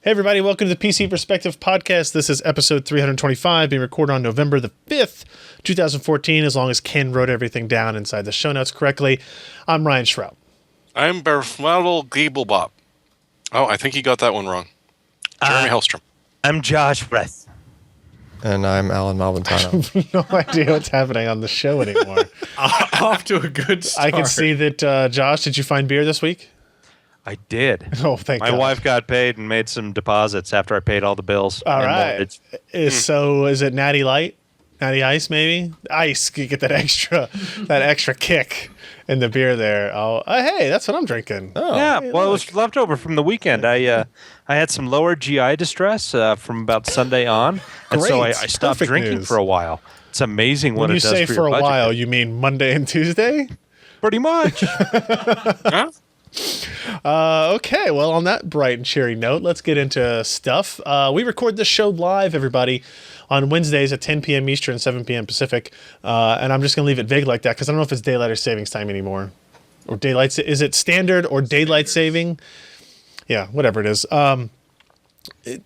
Hey everybody, welcome to the PC Perspective Podcast. This is episode 325, being recorded on November the 5th, 2014, as long as Ken wrote everything down inside the show notes correctly. I'm Ryan Schraub. I'm Berfmadel Gabelbop. Oh, I think he got that one wrong. Jeremy Hellstrom. I'm Josh Breath. And I'm Alan Malventano. I have no idea what's happening on the show anymore. Off to a good start. I can see that, Josh, did you find beer this week? I did. Oh, thank God. My wife got paid and made some deposits after I paid all the bills. All right. So is it Natty Light? Natty Ice, maybe? Ice, you get that extra kick in the beer there. Oh, hey, that's what I'm drinking. Oh, Yeah, hey, well, it look. was leftover from the weekend. I had some lower GI distress from about Sunday on, and so I Great. stopped Perfect drinking news. for a while. It's amazing what When you it does say for for your a budget. while, you mean Monday and Tuesday? Pretty much. Huh? Okay, well, on that bright and cheery note, let's get into stuff. We record this show live, everybody, on Wednesdays at 10 p.m. Eastern, 7 p.m. Pacific. And I'm just going to leave it vague like that because I don't know if it's daylight or savings time anymore. Or daylight, is it standard or daylight saving? Yeah, whatever it is.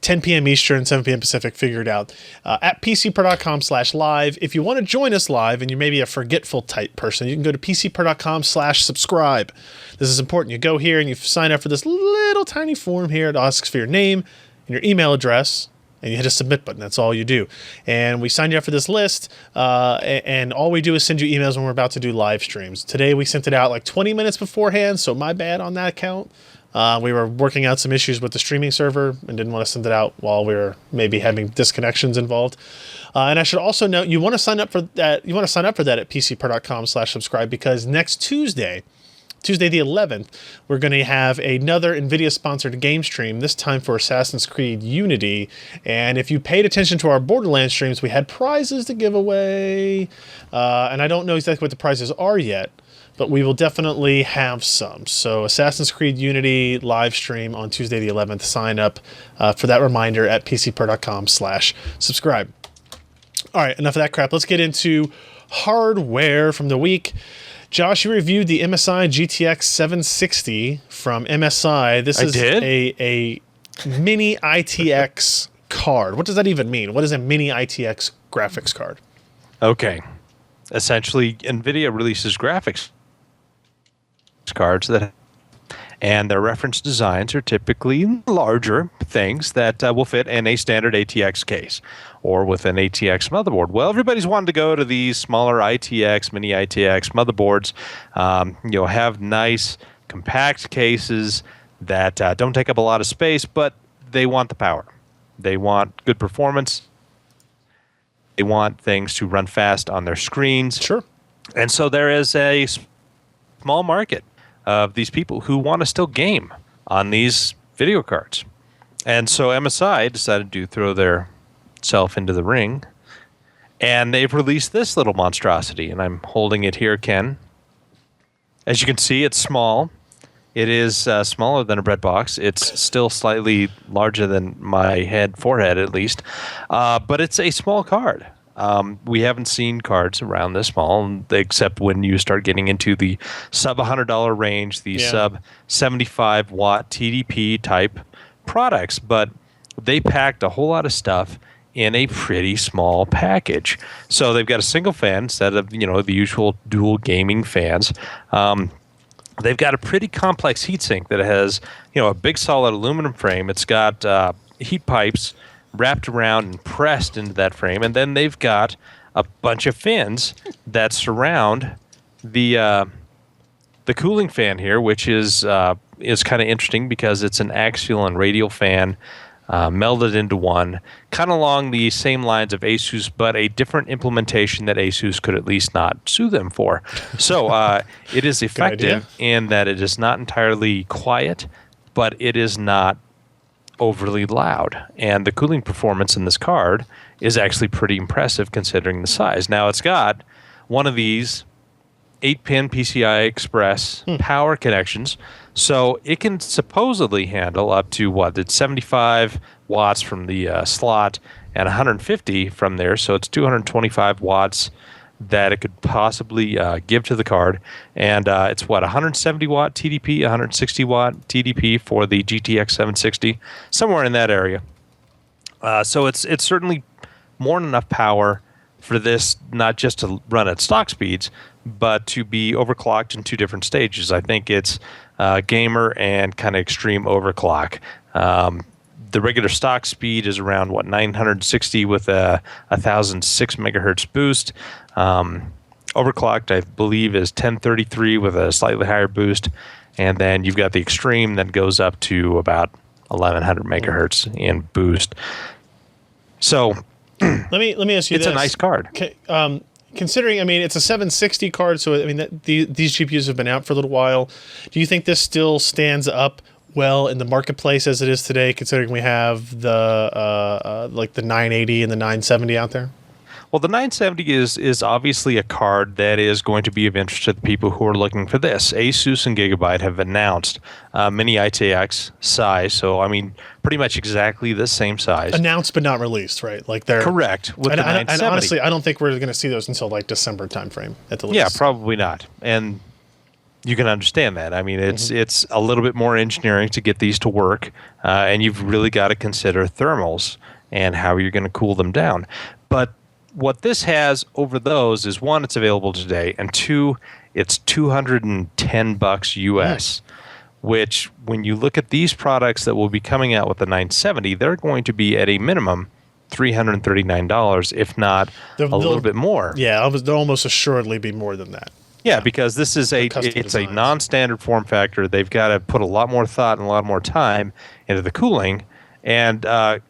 10 p.m. Eastern, 7 p.m. Pacific, figure it out. At pcper.com/live. If you want to join us live and you're maybe a forgetful type person, you can go to pcper.com/subscribe. This is important. You go here and you sign up for this little tiny form here. It asks for your name and your email address, and you hit a submit button. That's all you do. And we signed you up for this list, and all we do is send you emails when we're about to do live streams. Today we sent it out like 20 minutes beforehand, so my bad on that account. We were working out some issues with the streaming server and didn't want to send it out while we were maybe having disconnections involved. And I should also note, you want to sign up for that. You want to sign up for that at pcper.com/subscribe because next Tuesday the 11th, we're going to have another NVIDIA-sponsored game stream, this time for Assassin's Creed Unity. And if you paid attention to our Borderlands streams, we had prizes to give away. And I don't know exactly what the prizes are yet, but we will definitely have some. So Assassin's Creed Unity live stream on Tuesday the 11th. Sign up for that reminder at pcper.com/subscribe. All right, enough of that crap. Let's get into hardware from the week. Josh, you reviewed the MSI GTX 760 from MSI. This is a mini ITX card. What does that even mean? What is a mini ITX graphics card? Okay. Essentially, NVIDIA releases graphics cards and their reference designs are typically larger things that will fit in a standard ATX case or with an ATX motherboard. Well, everybody's wanted to go to these smaller ITX, mini ITX motherboards, have nice compact cases that don't take up a lot of space, but they want the power. They want good performance. They want things to run fast on their screens. Sure. And so there is a small market of these people who want to still game on these video cards. And so MSI decided to throw their self into the ring, and they've released this little monstrosity, and I'm holding it here, Ken. As you can see, it's small. It is smaller than a bread box. It's still slightly larger than my forehead at least, but it's a small card. We haven't seen cards around this small, except when you start getting into the sub $100 range, the sub 75 watt TDP type products. But they packed a whole lot of stuff in a pretty small package. So they've got a single fan instead of the usual dual gaming fans. They've got a pretty complex heatsink that has a big solid aluminum frame. It's got heat pipes wrapped around and pressed into that frame, and then they've got a bunch of fins that surround the cooling fan here, which is kind of interesting because it's an axial and radial fan melded into one, kind of along the same lines of Asus, but a different implementation that Asus could at least not sue them for. So it is effective in that it is not entirely quiet, but it is not overly loud, and the cooling performance in this card is actually pretty impressive considering the size. Now it's got one of these 8-pin PCI Express power connections, so it can supposedly handle up to it's 75 watts from the slot and 150 from there, so it's 225 watts that it could possibly give to the card. And it's 170 watt TDP, 160 watt TDP for the GTX 760, somewhere in that area. So it's certainly more than enough power for this, not just to run at stock speeds, but to be overclocked in two different stages. I think it's gamer and kind of extreme overclock. The regular stock speed is around 960 with a 1006 megahertz boost. Overclocked, I believe, is 1033 with a slightly higher boost, and then you've got the extreme that goes up to about 1100 megahertz in boost. So let me ask you it's this. a nice card. Considering, I mean, it's a 760 card, so I mean, these GPUs have been out for a little while. Do you think this still stands up well in the marketplace as it is today, considering we have the like the 980 and the 970 out there? Well, the 970 is obviously a card that is going to be of interest to the people who are looking for this. Asus and Gigabyte have announced mini ITX size, so I mean, pretty much exactly the same size. Announced but not released, right? Like they're correct with the 970. And honestly, I don't think we're going to see those until like December timeframe at the least. Yeah, probably not. And you can understand that. I mean, it's a little bit more engineering to get these to work, and you've really got to consider thermals and how you're going to cool them down. But what this has over those is, one, it's available today, and two, it's $210 US, which when you look at these products that will be coming out with the 970, they're going to be at a minimum $339, if not a little bit more. Yeah, they'll almost assuredly be more than that. Yeah, because this is a non-standard form factor. They've got to put a lot more thought and a lot more time into the cooling, and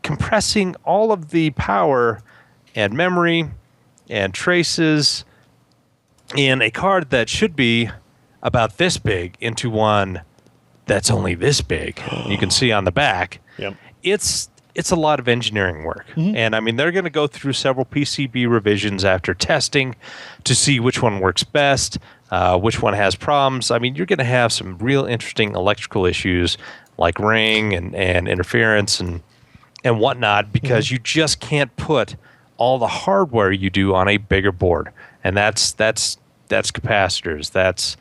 compressing all of the power and memory and traces in a card that should be about this big into one that's only this big. You can see on the back. Yep. It's a lot of engineering work. And I mean, they're going to go through several PCB revisions after testing to see which one works best, which one has problems. I mean, you're going to have some real interesting electrical issues like ring and interference and whatnot, because you just can't put all the hardware you do on a bigger board. And that's capacitors. That's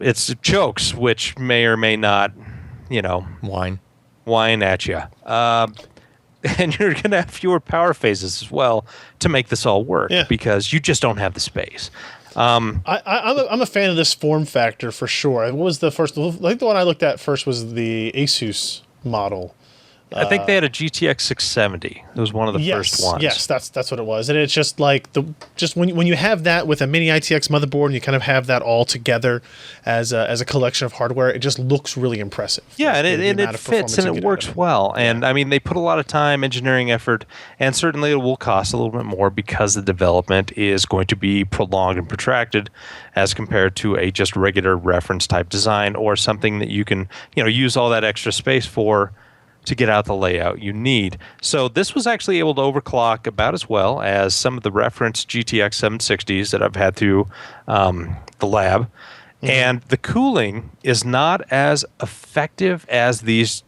it's chokes, which may or may not, whine at you. And you're going to have fewer power phases as well to make this all work, because you just don't have the space. I'm a fan of this form factor for sure. What was the first? I think the one I looked at first was the Asus model. I think they had a GTX 670. It was one of the first ones. Yes, that's what it was. And it's just like when you have that with a mini ITX motherboard, and you kind of have that all together as a collection of hardware, it just looks really impressive. Yeah, and it fits and it works well. And I mean, they put a lot of time, engineering effort, and certainly it will cost a little bit more because the development is going to be prolonged and protracted as compared to a just regular reference type design or something that you can use all that extra space for to get out the layout you need. So this was actually able to overclock about as well as some of the reference GTX 760s that I've had through the lab. And the cooling is not as effective as these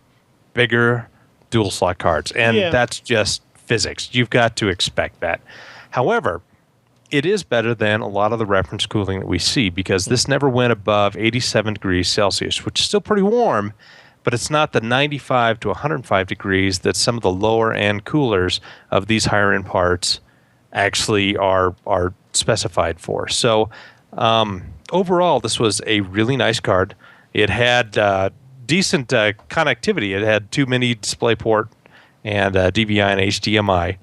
bigger dual slot cards. And that's just physics. You've got to expect that. However, it is better than a lot of the reference cooling that we see, because this never went above 87 degrees Celsius, which is still pretty warm, but it's not the 95 to 105 degrees that some of the lower end coolers of these higher end parts actually are specified for. So overall, this was a really nice card. It had decent connectivity. It had 2 mini DisplayPort and DVI and HDMI.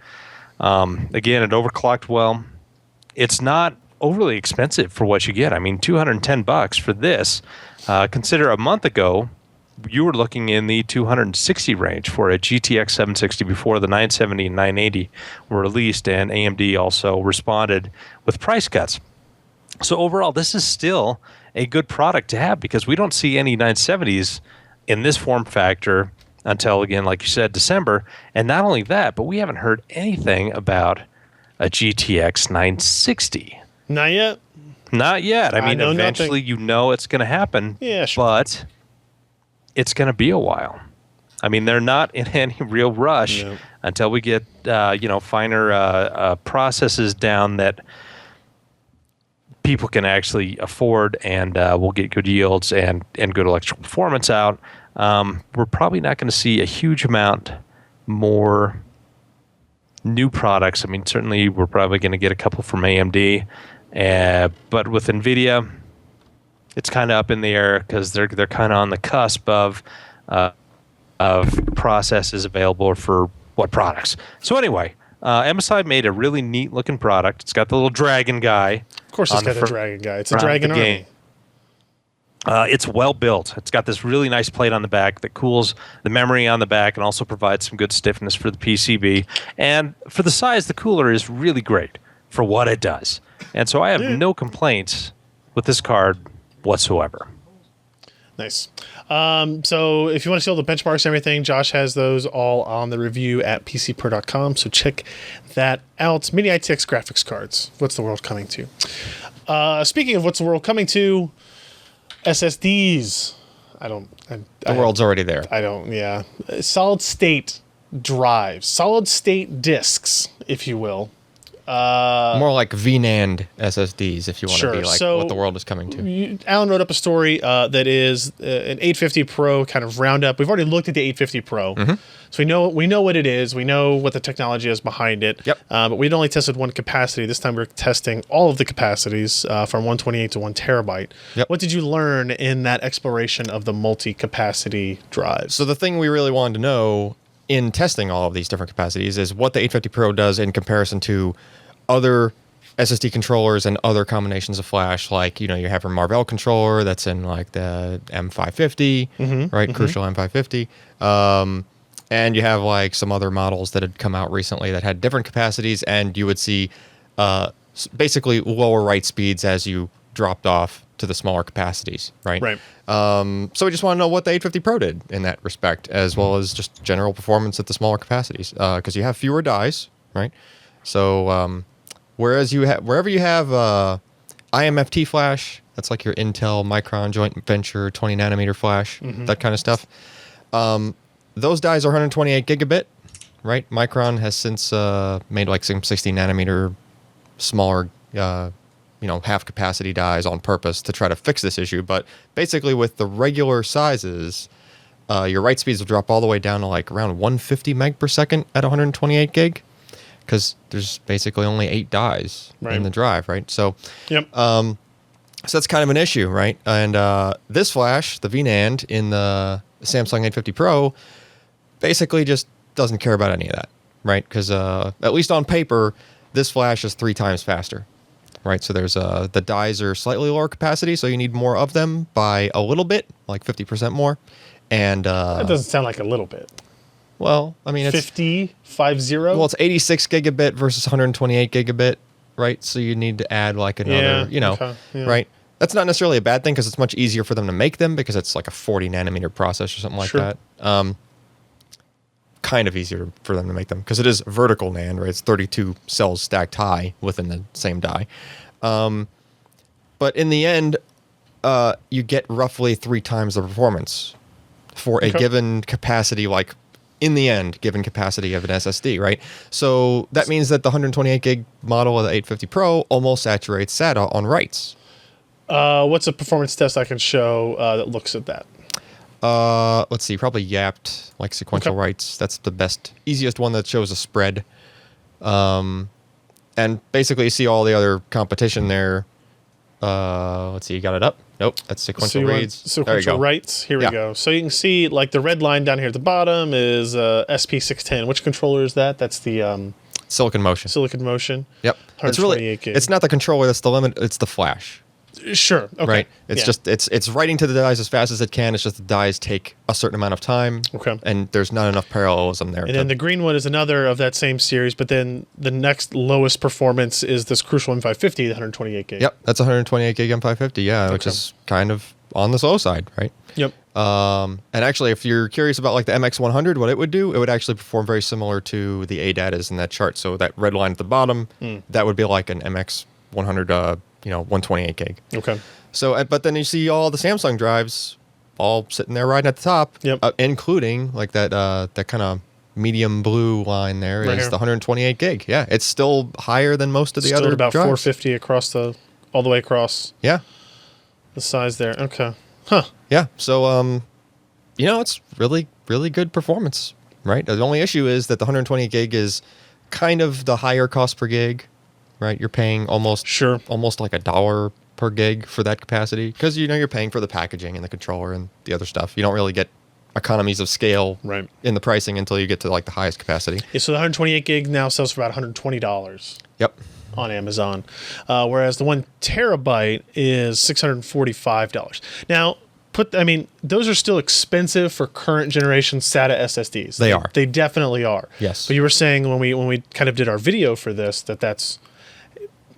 Again, it overclocked well. It's not overly expensive for what you get. I mean, $210 for this. Consider a month ago, you were looking in the 260 range for a GTX 760 before the 970 and 980 were released, and AMD also responded with price cuts. So overall, this is still a good product to have, because we don't see any 970s in this form factor until, again, like you said, December. And not only that, but we haven't heard anything about a GTX 960. Not yet. Not yet. I mean, eventually nothing. it's going to happen. Yeah, sure. But it's going to be a while. I mean, they're not in any real rush until we get finer processes down that people can actually afford, and we'll get good yields and good electrical performance out. We're probably not going to see a huge amount more new products. I mean, certainly we're probably going to get a couple from AMD, but with NVIDIA, it's kind of up in the air because they're kind of on the cusp of processes available for what products. So anyway, MSI made a really neat looking product. It's got the little dragon guy. Of course, it's got a dragon guy. It's a dragon army. It's well built. It's got this really nice plate on the back that cools the memory on the back and also provides some good stiffness for the PCB. And for the size, the cooler is really great for what it does. And so I have no complaints with this card whatsoever. Nice. So if you want to see all the benchmarks and everything, Josh has those all on the review at pcper.com. So check that out. Mini ITX graphics cards. What's the world coming to? Speaking of what's the world coming to, SSDs. The world's already there. Solid state drives, solid state disks, if you will. More like VNAND SSDs, if you want to be like what the world is coming to. Alan wrote up a story that is an 850 Pro kind of roundup. We've already looked at the 850 Pro, so we know what it is. We know what the technology is behind it. Yep. But we'd only tested one capacity. This time we're testing all of the capacities from 128 to 1 terabyte. Yep. What did you learn in that exploration of the multi-capacity drives? So the thing we really wanted to know in testing all of these different capacities is what the 850 Pro does in comparison to other SSD controllers and other combinations of flash. Like, you have your Marvell controller that's in like the M550, right? Crucial M550. And you have like some other models that had come out recently that had different capacities, and you would see basically lower write speeds as you dropped off to the smaller capacities, right? Right. So we just want to know what the 850 Pro did in that respect, as well as just general performance at the smaller capacities, because you have fewer dies, right? So whereas wherever you have IMFT flash, that's like your Intel Micron joint venture 20 nanometer flash, that kind of stuff. Those dies are 128 gigabit, right? Micron has since made like some 60 nanometer smaller half capacity dies on purpose to try to fix this issue. But basically with the regular sizes, your write speeds will drop all the way down to like around 150 meg per second at 128 gig, because there's basically only 8 dies in the drive, right? So, so that's kind of an issue, right? And this flash, the VNAND in the Samsung 850 Pro, basically just doesn't care about any of that, right? Because at least on paper, this flash is 3 times faster. Right, so there's the dies are slightly lower capacity, so you need more of them by a little bit, like 50% more. And that doesn't sound like a little bit. Well, I mean, it's 50. Well, it's 86 gigabit versus 128 gigabit, right? So you need to add like another, right? That's not necessarily a bad thing because it's much easier for them to make them because it's like a 40 nanometer process or something like that. Kind of easier for them to make them because it is vertical NAND, right? It's 32 cells stacked high within the same die. But in the end, you get roughly 3 times the performance for a given capacity, like in the end, given capacity of an SSD, right? So that means that the 128 gig model of the 850 Pro almost saturates SATA on writes. What's a performance test I can show that looks at that? Let's see, probably yapt, like sequential writes. That's the best, easiest one that shows a spread. And basically you see all the other competition there. Let's see, you got it up? Nope, that's sequential reads. Sequential writes, here we go. So you can see like the red line down here at the bottom is SP610. Which controller is that? That's the Silicon Motion. Silicon Motion. Yep. It's really, it's not the controller that's the limit, it's the flash. Sure. Okay. Right. It's just it's writing to the dies as fast as it can. It's just the dies take a certain amount of time. Okay. And there's not enough parallelism there. And then the green one is another of that same series, but then the next lowest performance is this Crucial M550, the 128 gig. Yep, that's 128 gig M550. Which is kind of on the slow side, right? Yep. And actually, if you're curious about like the MX100, what it would do, it would actually perform very similar to the ADAT is in that chart. So that red line at the bottom, that would be like an MX100. 128 gig. Okay. So, but then you see all the Samsung drives all sitting there right at the top. Yep. Including like that kind of medium blue line there Right is here. the 128 gig. Yeah, it's still higher than most of the Still other at about drives. 450 across all the way across Yeah. the size there. Okay. Huh. Yeah. So, it's really, really good performance, right? The only issue is that the 128 gig is kind of the higher cost per gig, right? You're paying almost like $1 per gig for that capacity because, you're paying for the packaging and the controller and the other stuff. You don't really get economies of scale Right. in the pricing until you get to like the highest capacity. Yeah, so the 128 gig now sells for about $120 Yep. on Amazon, whereas the 1 terabyte is $645. Now, those are still expensive for current generation SATA SSDs. They are. They definitely are. Yes. But you were saying when we kind of did our video for this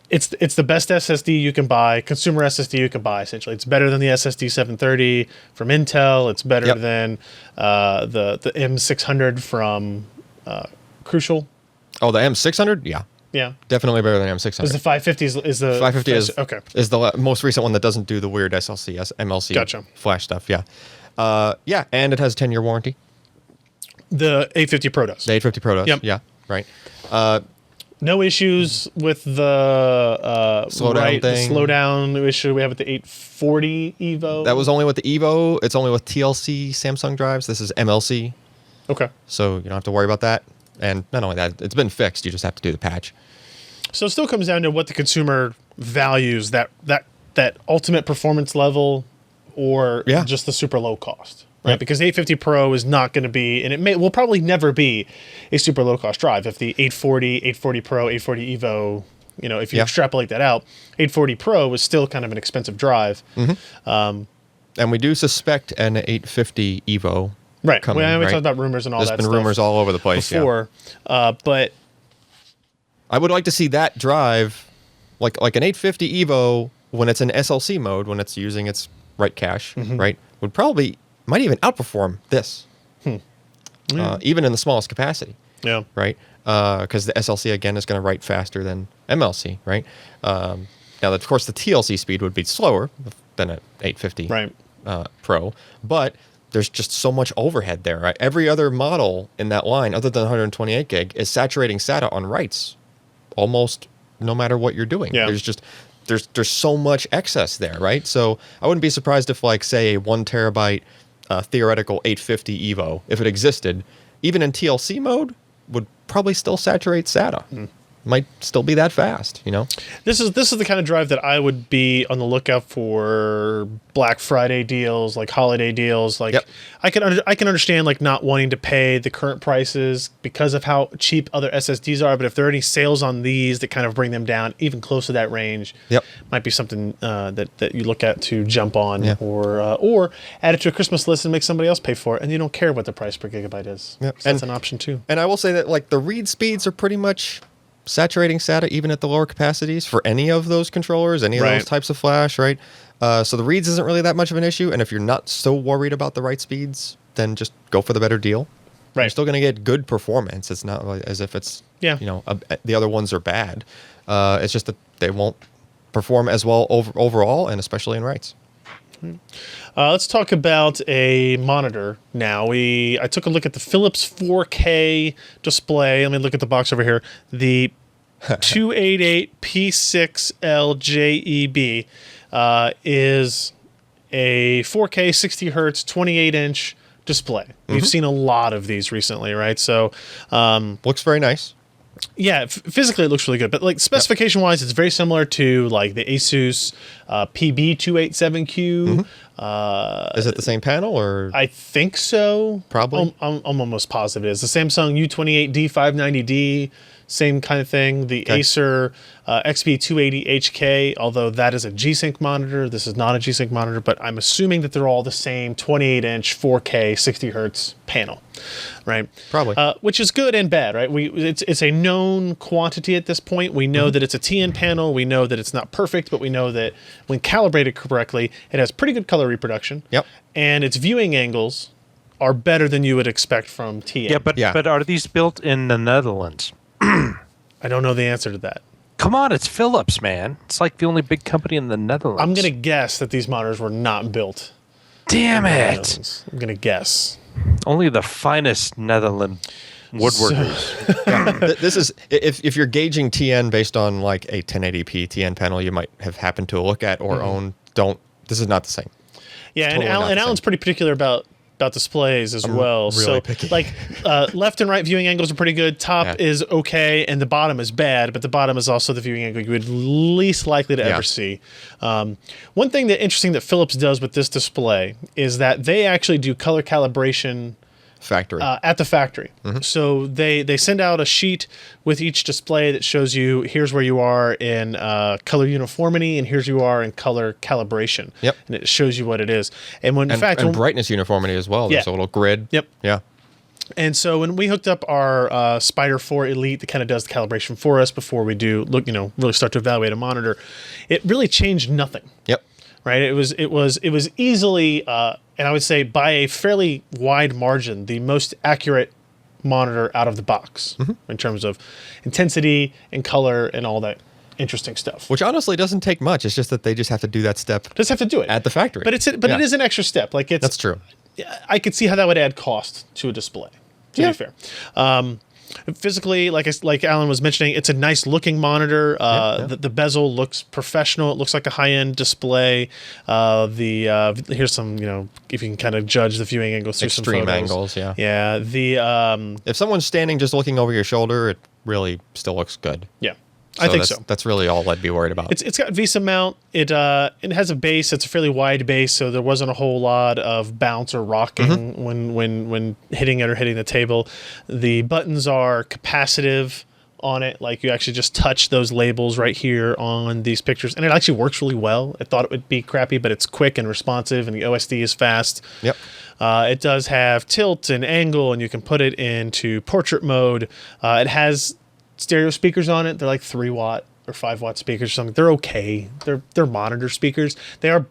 it's the best SSD you can buy, consumer SSD you can buy. Essentially, it's better than the SSD 730 from Intel. It's better Yep. than the M600 from Crucial. Oh, the M600? Yeah. Yeah. Definitely better than M600. Is the 550 is the 550 is okay. the most recent one that doesn't do the weird SLC, MLC Gotcha. flash stuff. Yeah. And it has a 10-year warranty. The 850 Pro does. The 850 Pro does. Yep. Yeah. Right. No issues with the Slowdown thing. The slowdown issue we have with the 840 Evo. That was only with the Evo. It's only with TLC Samsung drives. This is MLC, okay. so you don't have to worry about that. And not only that, it's been fixed. You just have to do the patch. So it still comes down to what the consumer values, that ultimate performance level or Yeah. just the super low cost. Right? Yep. Because 850 Pro is not going to be, and will probably never be a super low cost drive. If the 840, 840 Pro, 840 Evo, if you Yeah. extrapolate that out, 840 Pro is still kind of an expensive drive. And we do suspect an 850 Evo. Right. Coming, we right? talked about rumors and all There's that been stuff rumors all over the place. Yeah. before. But I would like to see that drive, like an 850 Evo, when it's in SLC mode, when it's using its write cache, Mm-hmm. right, might even outperform this, even in the smallest capacity, yeah. right? Because the SLC, again, is going to write faster than MLC, right? Now, of course, the TLC speed would be slower than an 850 Right. Pro, but there's just so much overhead there, right? Every other model in that line, other than 128 gig, is saturating SATA on writes almost no matter what you're doing. Yeah. There's so much excess there, right? So I wouldn't be surprised if, like, say, a 1 terabyte theoretical 850 Evo, if it existed, even in TLC mode, would probably still saturate SATA. Might still be that fast, This is the kind of drive that I would be on the lookout for Black Friday deals, like holiday deals. Like Yep. I can understand like not wanting to pay the current prices because of how cheap other SSDs are. But if there are any sales on these that kind of bring them down even close to that range, Yep. might be something that you look at to jump on, Yeah. or add it to a Christmas list and make somebody else pay for it, and you don't care what the price per gigabyte is. Yep. So that's an option too. And I will say that, like, the read speeds are pretty much saturating SATA even at the lower capacities for any of those controllers, any of Right. those types of flash, right? So the reads isn't really that much of an issue. And if you're not so worried about the write speeds, then just go for the better deal. Right. You're still going to get good performance. It's not like as if it's, Yeah. the other ones are bad. It's just that they won't perform as well overall, and especially in writes. Let's talk about a monitor now. I took a look at the Philips 4K display. Let me look at the box over here. The 288P6LJEB is a 4K 60 hertz 28-inch display. We've seen a lot of these recently, right? So Looks very nice. yeah, physically it looks really good, but like specification wise, it's very similar to like the Asus PB287Q. Is it the same panel or? I think so. Probably. I'm almost positive it is. The Samsung U28D 590D, same kind of thing. The Okay. Acer XP280HK, although that is a G-Sync monitor. This is not a G-Sync monitor, but I'm assuming that they're all the same 28-inch 4K 60 hertz panel, right? Probably. Which is good and bad, right? It's a known quantity at this point. We know that it's a TN panel. We know that it's not perfect, but we know that when calibrated correctly, it has pretty good color reproduction. Yep. And its viewing angles are better than you would expect from TN. Yeah, but are these built in the Netherlands? I don't know the answer to that. Come on, it's Philips, man. It's like the only big company in the Netherlands. I'm going to guess that these monitors were not built Damn it! Netherlands, I'm gonna guess. Only the finest Netherlands woodworkers. This is if you're gauging TN based on like a 1080p TN panel you might have happened to look at or own. This is not the same. Yeah, Totally not the Alan's same. pretty particular about displays as well. really So picky. like left and right viewing angles are pretty good. Top Yeah. is okay, and the bottom is bad. But the bottom is also the viewing angle you would least likely to Yeah. ever see. One thing that interesting that Philips does with this display is that they actually do color calibration Factory. at the factory. So they send out a sheet with each display that shows you here's where you are in color uniformity and here's where you are in color calibration. Yep. And it shows you what it is. And when in and, fact, and when- brightness uniformity as well. There's Yeah. a little grid. Yep. Yeah. And so when we hooked up our Spider 4 Elite that kind of does the calibration for us before we do really start to evaluate a monitor, it really changed nothing. Yep. Right? It was easily, and I would say by a fairly wide margin, the most accurate monitor out of the box in terms of intensity and color and all that interesting stuff. Which honestly doesn't take much. It's just that they just have to do that step Just have to do it at the factory. But it Yeah. is an extra step. Like That's true. I could see how that would add cost to a display. To Yeah. be fair, physically, like Alan was mentioning, it's a nice looking monitor. The bezel looks professional. It looks like a high end display. Here's some if you can kind of judge the viewing angles through Extreme some photos. angles, yeah. Yeah. If someone's standing just looking over your shoulder, it really still looks good. Yeah. I think so. That's really all I'd be worried about. It's got VESA mount. It has a base. It's a fairly wide base, so there wasn't a whole lot of bounce or rocking when hitting it or hitting the table. The buttons are capacitive on it. Like you actually just touch those labels right here on these pictures, and it actually works really well. I thought it would be crappy, but it's quick and responsive, and the OSD is fast. Yep. It does have tilt and angle, and you can put it into portrait mode. It has stereo speakers on it. They're like 3-watt or 5-watt speakers or something. They're okay. They're monitor speakers. They are,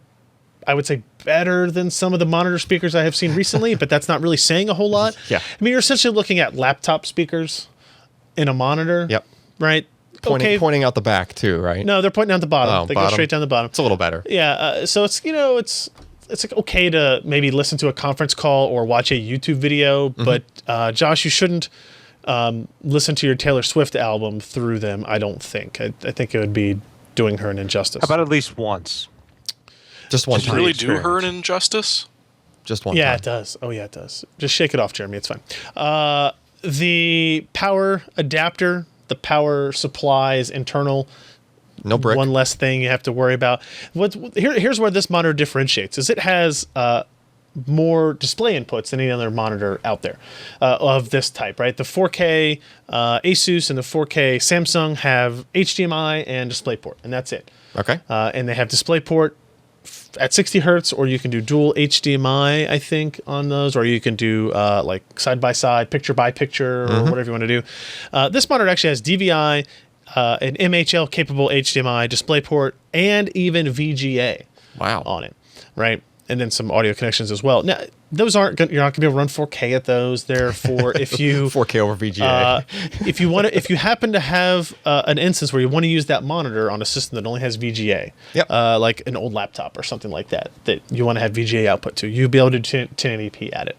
I would say, better than some of the monitor speakers I have seen recently, but that's not really saying a whole lot. Yeah. I mean, you're essentially looking at laptop speakers in a monitor. Yep. Right? Pointing out the back too, right? No, they're pointing down the bottom. Oh, They go bottom. straight down the bottom. It's a little better. Yeah, so it's it's like okay to maybe listen to a conference call or watch a YouTube video, but Josh, you shouldn't listen to your Taylor Swift album through them. I don't think. I think it would be doing her an injustice. How about at least once? Just one Did you time. really do her an injustice? Just one yeah, time. it does. Oh yeah, it does. Just shake it off, Jeremy. It's fine. The power adapter, the power supply is internal. No brick. One less thing you have to worry about. Here's where this monitor differentiates: is it has more display inputs than any other monitor out there of this type. Right, the 4K Asus and the 4K Samsung have HDMI and DisplayPort, and that's it. Okay. And they have DisplayPort at 60 hertz, or you can do dual HDMI, I think, on those, or you can do like side by side, picture by picture, or whatever you want to do. This monitor actually has DVI, an MHL capable HDMI, DisplayPort, and even VGA Wow. on it, right? And then some audio connections as well. Now, those aren't you're not gonna be able to run 4K at those. They're for if you 4K over VGA. if you happen to have an instance where you want to use that monitor on a system that only has VGA, Yep. like an old laptop or something like that you want to have VGA output to, you'll be able to do 1080p at it,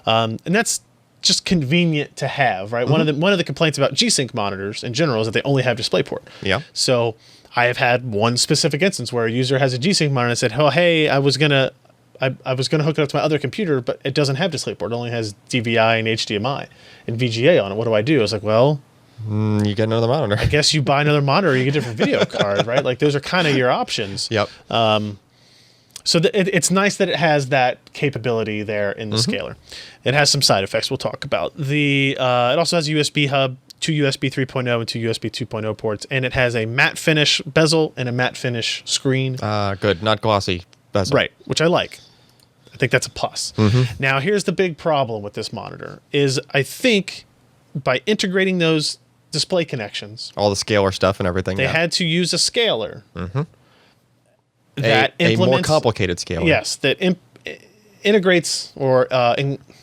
and that's just convenient to have, right? One of the complaints about G-Sync monitors in general is that they only have DisplayPort. Yeah. So I have had one specific instance where a user has a G-Sync monitor and said, "Oh, hey, I was gonna hook it up to my other computer, but it doesn't have DisplayPort. It only has DVI and HDMI and VGA on it. What do I do?" I was like, "Well, You get another monitor. I guess you buy another monitor, or you get a different video card, right? Like those are kind of your options." Yep. So it's nice that it has that capability there in the scaler. It has some side effects we'll talk about. It also has a USB hub, 2 USB 3.0 and 2 USB 2.0 ports, and it has a matte finish bezel and a matte finish screen. Good. Not glossy bezel. Right, which I like. I think that's a plus. Now, here's the big problem with this monitor is I think by integrating those display connections, All the scalar stuff and everything. they yeah. had to use a scaler a that more implements complicated scalar. Yes, that integrates or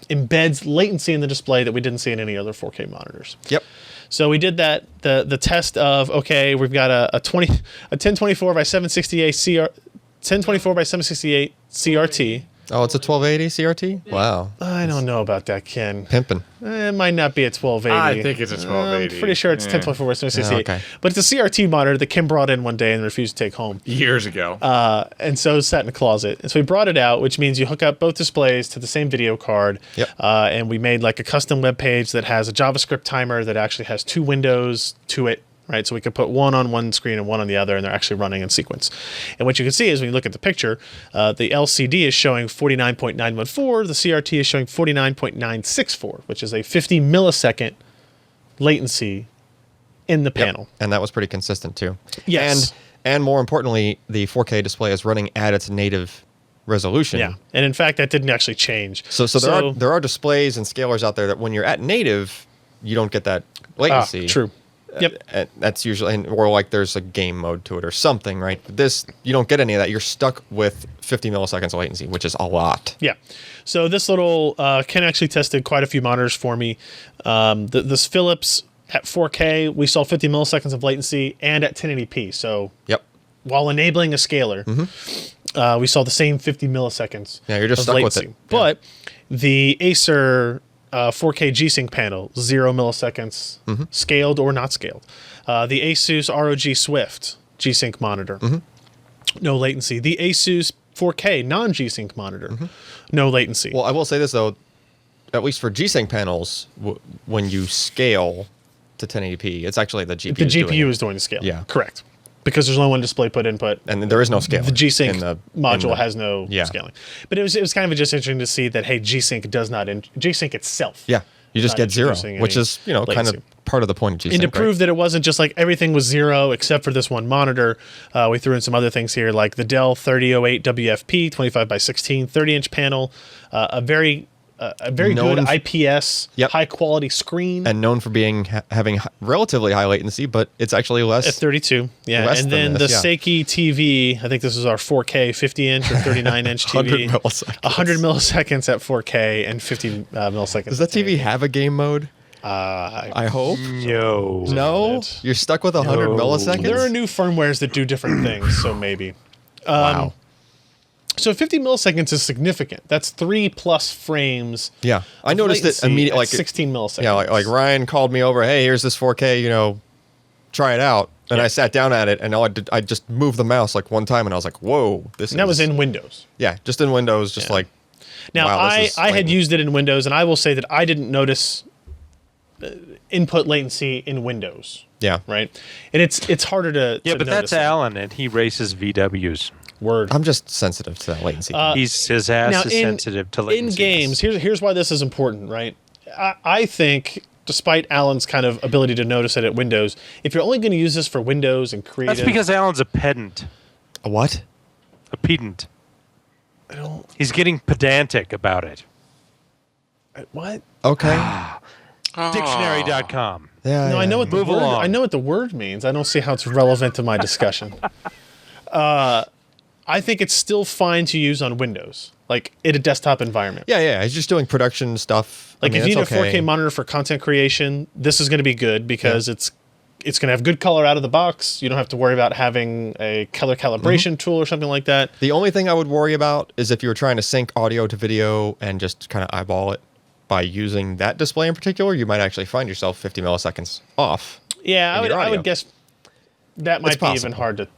embeds latency in the display that we didn't see in any other 4K monitors. Yep. So we did that. The test of, okay, we've got a 1024 by 768 1024 by 768 CRT. Oh, it's a 1280 CRT? Wow. I don't know about that, Ken. Pimpin'. It might not be a 1280. I think it's a 1280. I'm pretty sure it's 1024 1068. Oh, okay. But it's a CRT monitor that Kim brought in one day and refused to take home. Years ago. And so it sat in a closet. And so we brought it out, which means you hook up both displays to the same video card. Yep. And we made like a custom web page that has a JavaScript timer that actually has 2 windows to it. Right, so we could put one on one screen and one on the other, and they're actually running in sequence. And what you can see is when you look at the picture, the LCD is showing 49.914, the CRT is showing 49.964, which is a 50 millisecond latency in the panel. And that was pretty consistent too. Yes. And more importantly, the 4K display is running at its native resolution. Yeah, and in fact, that didn't actually change. So there are displays and scalers out there that when you're at native, you don't get that latency. True. Yep. And that's usually, or like there's a game mode to it or something, right? This, you don't get any of that. You're stuck with 50 milliseconds of latency, which is a lot. Yeah. So this little, Ken actually tested quite a few monitors for me. This Philips at 4K, we saw 50 milliseconds of latency and at 1080p. So Yep. while enabling a scaler, we saw the same 50 milliseconds. Yeah, you're just of stuck latency. with it. But the Acer 4K G-Sync panel, 0 milliseconds, scaled or not scaled. The Asus ROG Swift G-Sync monitor, no latency. The Asus 4K non-G-Sync monitor, no latency. Well, I will say this though, at least for G-Sync panels, when you scale to 1080p, it's actually the GPU. The GPU is doing the scale. Yeah. Correct. Because there's only one display put input. And there is no scaling. The G-Sync module has no Yeah. scaling. But it was kind of just interesting to see that, hey, G-Sync does not, G-Sync itself. Yeah, you just not get 0, introducing which any is, kind latency. of part of the point of G-Sync. And to prove that it wasn't just like everything was 0 except for this one monitor, we threw in some other things here, like the Dell 3008 WFP 25 by 16 30-inch panel, a very good IPS, high quality screen. And known for having relatively high latency, but it's actually less. At 32, yeah. less And than then this, the Seiki TV, I think this is our 4K 50-inch or 39-inch TV. 100 milliseconds. 100 milliseconds at 4K and 50 milliseconds. Does that at TV have a game mode? I hope. No. No? You're stuck with 100 milliseconds? There are new firmwares that do different things, so maybe. Wow. So 50 milliseconds is significant. That's 3+ frames. Yeah. I noticed it immediately. Like 16 milliseconds. Yeah, like Ryan called me over, hey, here's this 4K, try it out. And I sat down at it, and I just moved the mouse like one time, and I was like, whoa. And that was in Windows. Yeah, just in Windows, just like, Now, wow, I had used it in Windows, and I will say that I didn't notice input latency in Windows. Yeah. Right? And it's harder to Yeah, to but that's notice that. Alan, and he races VWs. Word. I'm just sensitive to that latency. His ass Now, is sensitive to latency. In games, here's why this is important, right? I think, despite Alan's kind of ability to notice it at Windows, if you're only going to use this for Windows and creative... That's because Alan's a pedant. A what? A pedant. I don't... He's getting pedantic about it. What? Okay. Dictionary.com. Yeah. No, I know what the Move word. along. I know what the word means. I don't see how it's relevant to my discussion. I think it's still fine to use on Windows, like in a desktop environment. Yeah. He's just doing production stuff. Like if you need it's a 4K monitor for content creation, this is going to be good because it's going to have good color out of the box. You don't have to worry about having a color calibration tool or something like that. The only thing I would worry about is if you were trying to sync audio to video and just kind of eyeball it by using that display in particular, you might actually find yourself 50 milliseconds off. Yeah, in your I audio. would guess that might It's be even possible. hard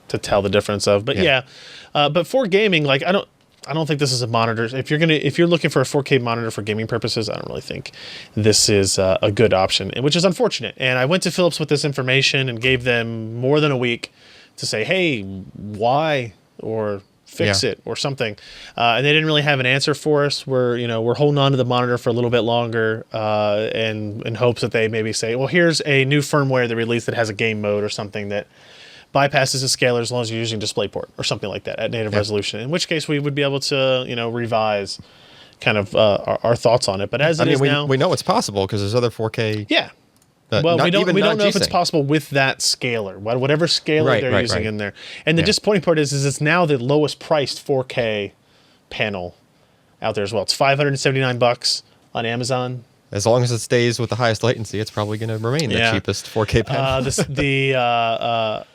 to tell the difference of. But but for gaming, like I don't think this is a monitor. If you're looking for a 4K monitor for gaming purposes, I don't really think this is a good option, which is unfortunate. And I went to Philips with this information and gave them more than a week to say, hey, why or fix it or something, and they didn't really have an answer for us. We're holding on to the monitor for a little bit longer, and in hopes that they maybe say, well, here's a new firmware they released that has a game mode or something that bypasses the scaler as long as you're using DisplayPort or something like that at native resolution. In which case we would be able to revise kind of our thoughts on it. But as it is now, we know it's possible because there's other 4K. yeah. Well, we don't know if it's G-Sync. possible with that scaler, whatever scaler they're using in there. And the disappointing part is it's now the lowest priced 4K panel out there as well. It's $579 on Amazon. As long as it stays with the highest latency, it's probably going to remain the cheapest 4K panel.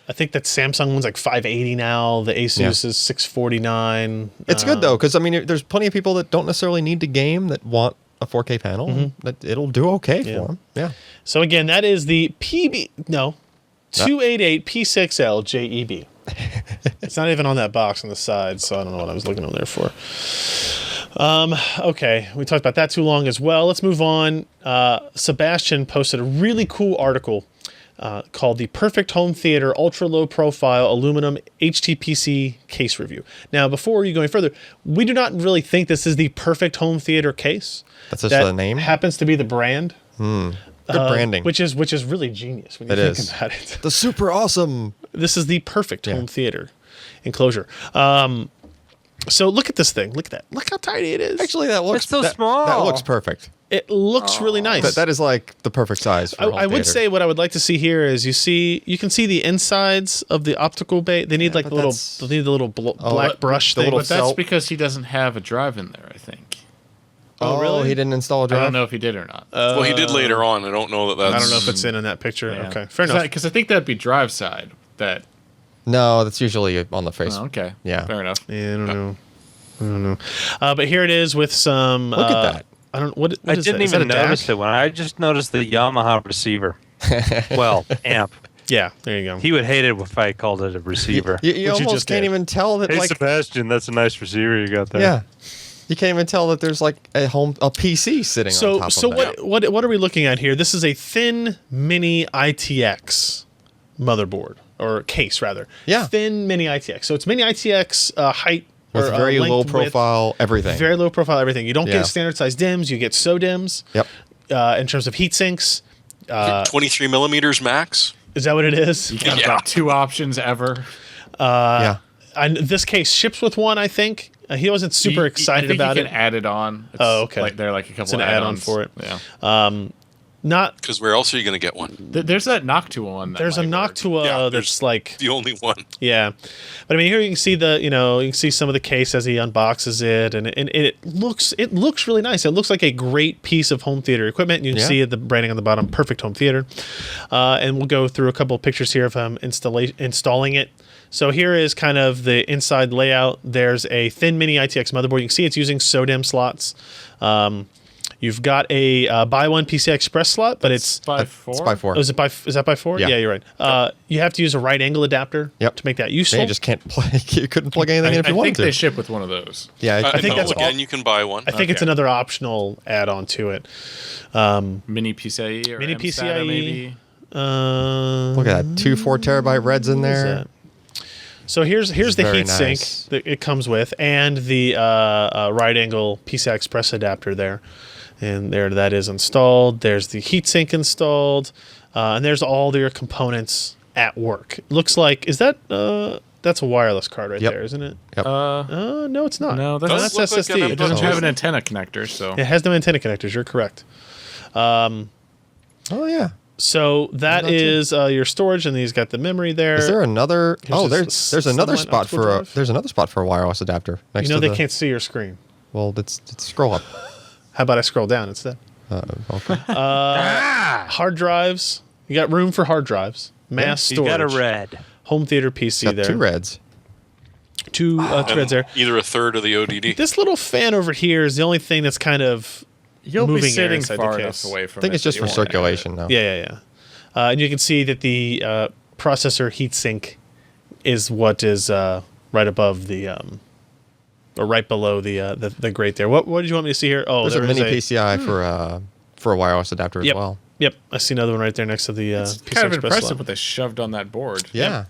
I think that Samsung one's like $580 now. The Asus is $649. It's good though, because I mean, there's plenty of people that don't necessarily need to game that want a 4K panel. That it'll do okay for them. Yeah. So again, that is the 288 P6L JEB. It's not even on that box on the side, so I don't know what I was looking on there for. Okay, we talked about that too long as well. Let's move on. Sebastian posted a really cool article called The Perfect Home Theater Ultra Low Profile Aluminum HTPC Case Review. Now, before you go any further, we do not really think this is the perfect home theater case. That's just the name? Happens to be the brand. Good branding. Which is really genius when you think about it. The super awesome. This is the perfect home theater enclosure. So look at this thing. Look at that. Look how tiny it is. Actually, that looks It's so small. That looks perfect. It looks really nice. That is like the perfect size for a home I would theater. say what I would like to see here is you can see the insides of the optical bay. They need like the little black brush thing. But that's because he doesn't have a drive in there, I think. Oh, really? He didn't install a drive? I don't know if he did or not. Well, he did later on. I don't know that's. I don't know if it's in that picture. Yeah. Okay, fair enough. Because I think that'd be drive side. That. No, that's usually on the face. Oh, okay. Yeah. Fair enough. Yeah, I don't know. But here it is with some. Look at that. I don't. What I is didn't that? Is that even a DAC? notice it when I just noticed the Yamaha receiver. Well, amp. Yeah, there you go. He would hate it if I called it a receiver. You you almost just can't did. even tell that, Hey, like, Sebastian, that's a nice receiver you got there. yeah. You can't even tell that there's like a PC sitting on top of that. What are we looking at here? This is a thin mini ITX motherboard or case rather. Yeah. Thin mini ITX. So it's mini ITX height With or very length, low width, profile everything. very low profile everything. You don't Yeah. get standard size DIMMs. You get SO-DIMMs. Yep. In terms of heat sinks. 23 millimeters max. Is that what it is? You got about 2 options ever. Yeah. And this case ships with one, I think. He wasn't super excited about You it. can add it on. It's okay. Like, there are like a couple It's an of add-on add-ons for it. Yeah. Not Because where else are you going to get one? There's that Noctua one. there's a Noctua Yeah, that's there's- like The only one. yeah, but I mean here you can see you can see some of the case as he unboxes it, and it looks really nice. It looks like a great piece of home theater equipment. You can see the branding on the bottom, Perfect Home Theater, and we'll go through a couple of pictures here of him installing it. So here is kind of the inside layout. There's a thin mini ITX motherboard. You can see it's using SO-DIMM slots. You've got a buy one PCI Express slot, but it's by It's 4. by 4. is that by 4? Yeah. Yeah, you're right. You have to use a right angle adapter Yep. to make that Yeah, useful. you just can't play. You couldn't plug anything in if you I wanted think to. they ship with one of those. Yeah, I think that's again. all- You can buy one. I think it's Okay. another optional add-on to it. Mini PCIe or Mini MSATA PCIe. maybe. look at that. 2 4TB reds in What is there. that? So here's the very heat sink nice. that it comes with, and the right angle PCI Express adapter there, and there that is installed. There's the heat sink installed, and there's all your components at work. It looks like that's a wireless card right Yep. there, isn't it? Yep. No, it's not. No, Does that's look like SSD. an it doesn't Oh. have an antenna connector, so It has no antenna connectors. You're correct. Oh yeah. So that that too. is your storage, and he's got the memory there. Is there another? Oh, this there's another somewhat spot for optical a drive. there's another spot for a wireless adapter next You know to they can't see your screen. Well, it's scroll up. How about I scroll down instead? Okay. Hard drives. You got room for hard drives. Mass You storage. got a red. Home theater PC Got there. 2 reds. Two threads there. Either a third of the ODD. This little fan over here is the only thing that's kind of you'll be moving air sitting inside the far case. enough away from I think it it's just that for you won't have circulation though. yeah. And you can see that the processor heatsink is what is right above the or right below the grate there. What did you want me to see here? Oh, There's a there mini is PCI for a wireless adapter Yep. as well. Yep, I see another one right there next to the It's PCI kind of Express impressive slot. what they shoved on that board. Yeah.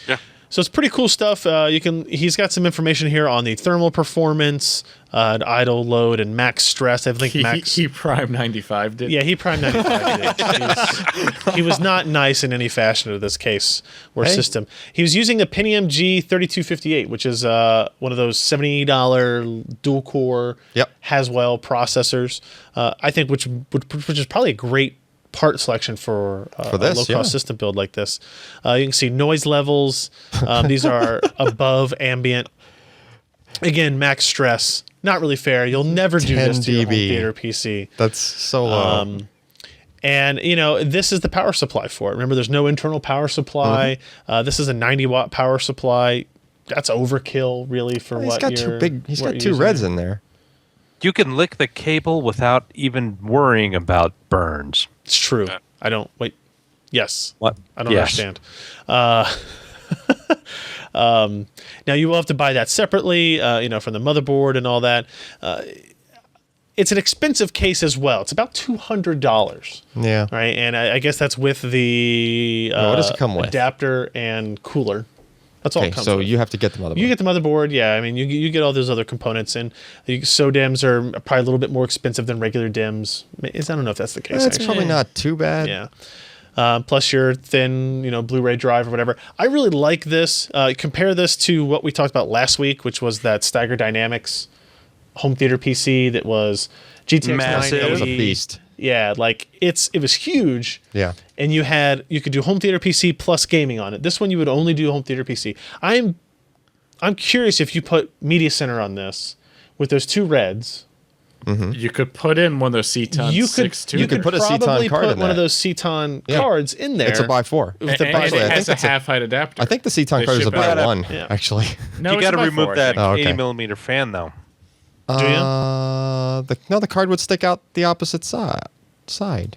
Yeah. So it's pretty cool stuff. He's got some information here on the thermal performance, idle load, and max stress. I think max. He Prime 95 did. Yeah, he Prime 95 did. He was not nice in any fashion to this case or Hey. system. He was using the Pentium G3258, which is one of those $70 dual core Yep. Haswell processors. I think which is probably a great part selection for this, a low-cost yeah. system build like this. You can see noise levels. These are above ambient. Again, max stress not really fair. You'll never do 10 this to your home dB. theater PC. That's so low. And, this is the power supply for it. Remember, there's no internal power supply. This is a 90-watt power supply. That's overkill, really, for He's what got you're He's what got you're two reds using. in there. You can lick the cable without even worrying about burns. It's true. Yeah. I don't... Wait. Yes. What? I don't Yes. understand. Now, you will have to buy that separately, from the motherboard and all that. It's an expensive case as well. It's about $200. Yeah. Right, and I guess that's with the what does it come with? adapter and cooler. That's all Okay, it comes so with. you have to get the motherboard. You get the motherboard, yeah. I mean, you get all those other components, and SODIMMs are probably a little bit more expensive than regular DIMMs. I don't know if that's the case. It's actually. probably not too bad. Yeah. Plus your thin, Blu-ray drive or whatever. I really like this. Compare this to what we talked about last week, which was that Stagger Dynamics home theater PC that was GTX Massive. 980. That was a beast. Yeah, like it was huge. Yeah. And you could do home theater PC plus gaming on it. This one you would only do home theater PC. I'm curious if you put Media Center on this with those two reds. You could put in one of those Ceton You 6 could put a probably Ceton card put in one of that. those Ceton Yeah. cards in there. It's a buy 4. With the and buy it four. I has think a that's a- half height adapter. I think the Ceton They card is a ship buy out. 1, Yeah. actually. No, You it's got to a buy remove 4, I that think. Oh, okay. 80 millimeter fan, though. Do you? The card would stick out the opposite side.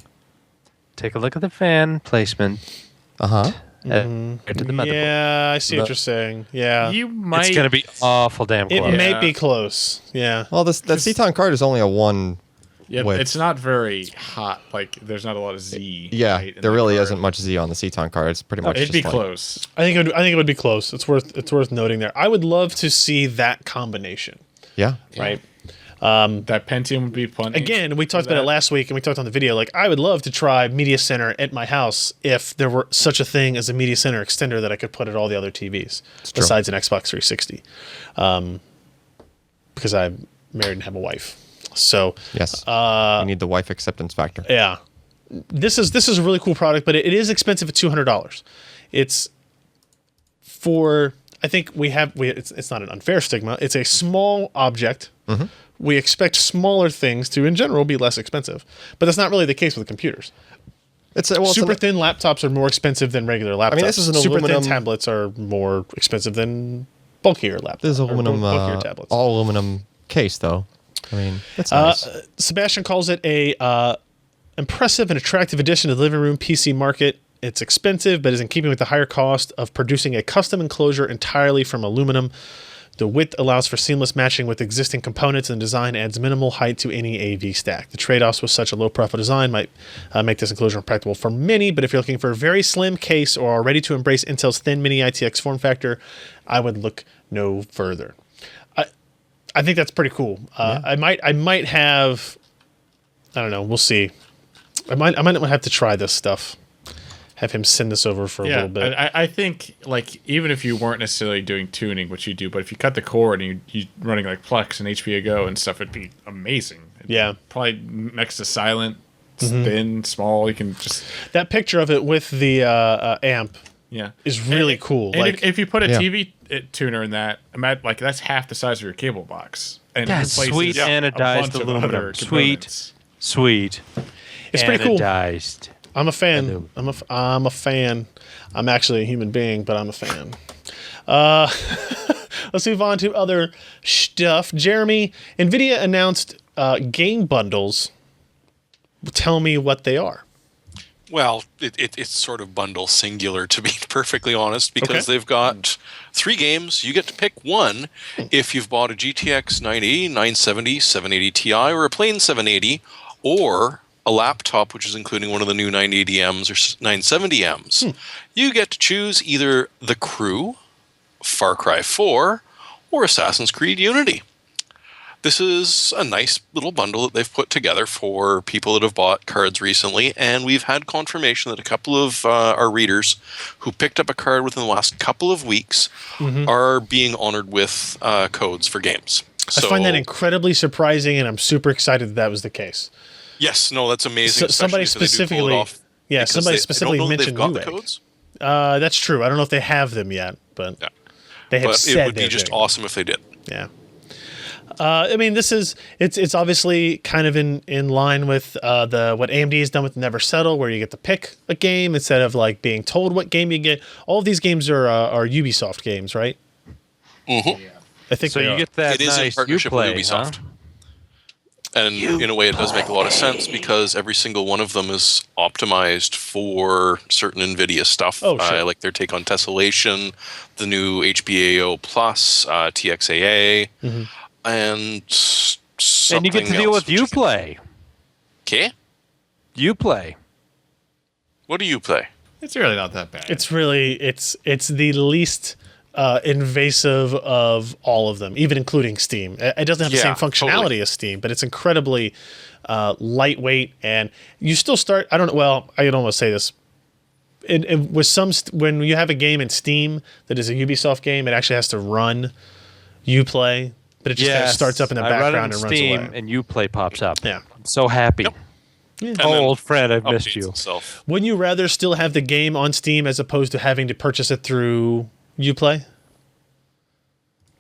Take a look at the fan placement. Uh-huh. Right to the motherboard. Yeah, I see what you're saying. Yeah. You might. It's going to be awful damn It close. may Yeah. be close. Yeah. Well, that Ceton card is only a 1 Yeah, width. it's not very hot. Like, there's not a lot of Z. Yeah, right, in there that really card. isn't much Z on the Ceton card. It's pretty much It'd just be like, close. I think it would be close. It's worth noting there. I would love to see that combination, Yeah. right? That Pentium would be plenty. Again, we talked for about it that. last week, and we talked on the video. Like, I would love to try Media Center at my house if there were such a thing as a Media Center extender that I could put at all the other TVs true. besides an Xbox 360. Because I'm married and have a wife. So Yes. You need the wife acceptance factor. yeah, this is a really cool product, but it is expensive at $200. It's for, I think it's not an unfair stigma. It's a small object. We expect smaller things to, in general, be less expensive, but that's not really the case with computers. Super thin laptops are more expensive than regular laptops. this is an super aluminum- thin tablets are more expensive than bulkier laptops. This is or aluminum, bulkier tablets. all aluminum case, though. I mean, that's nice. Sebastian calls it a impressive and attractive addition to the living room PC market. It's expensive, but is in keeping with the higher cost of producing a custom enclosure entirely from aluminum. The width allows for seamless matching with existing components, and design adds minimal height to any AV stack. The trade-offs with such a low-profile design might make this enclosure impractical for many, but if you're looking for a very slim case or are ready to embrace Intel's thin mini ITX form factor, I would look no further. I think that's pretty cool. I might have, I don't know. We'll see. I might have to try this stuff. Have him send this over for a Yeah, little bit. I think, like, even if you weren't necessarily doing tuning, which you do, but if you cut the cord and you running like Plex and HPA Go and stuff, it'd be amazing. It'd be Yeah. probably next to silent, thin, small. You can just That picture of it with the amp yeah is really cool. And Like, if you put a Yeah. TV tuner in that, like that's half the size of your cable box. And That's replaces sweet a anodized bunch of aluminum. other Sweet. components. Sweet. It's pretty cool. Anodized. I'm a fan. I'm a fan. I'm actually a human being, but I'm a fan. Let's move on to other stuff. Jeremy, NVIDIA announced game bundles. Tell me what they are. Well, it's sort of bundle singular, to be perfectly honest, because they've got 3 games. You get to pick one if you've bought a GTX 980, 970, 780 Ti, or a plain 780, or a laptop, which is including one of the new 980Ms or 970Ms. You get to choose either The Crew, Far Cry 4, or Assassin's Creed Unity. This is a nice little bundle that they've put together for people that have bought cards recently, and we've had confirmation that a couple of our readers who picked up a card within the last couple of weeks are being honored with codes for games. I find that incredibly surprising, and I'm super excited that was the case. Yes, no, that's amazing. Somebody especially if they do pull it specifically, off, yeah, because somebody I specifically don't know that mentioned they've got the Newegg. codes. That's true. I don't know if they have them yet, but Yeah. they have But said it would be they're just doing. awesome if they did. Yeah. I mean, it's obviously kind of in line with what AMD has done with Never Settle, where you get to pick a game instead of like being told what game you get. All of these games are Ubisoft games, right? Mm-hmm. I think So they you are. get that It is in nice partnership Uplay, with Ubisoft. huh? And in a way, it does make a lot of sense because every single one of them is optimized for certain NVIDIA stuff. Oh, sure. Like their take on tessellation, the new HBAO Plus, TXAA, and And you get to deal with Uplay. Okay. Uplay. What do you play? It's really not that bad. It's really it's the least invasive of all of them, even including Steam. It doesn't have the same Yeah, functionality totally. as Steam, but it's incredibly lightweight. And you still start. I don't know. Well, I could almost say this. With when you have a game in Steam that is a Ubisoft game, it actually has to run Uplay, but it just kind of starts up in the background and runs Steam away. and Uplay pops up. Yeah. I'm so happy. Yep. And Oh, then old friend, I've missed updates you. itself. Wouldn't you rather still have the game on Steam as opposed to having to purchase it through Uplay?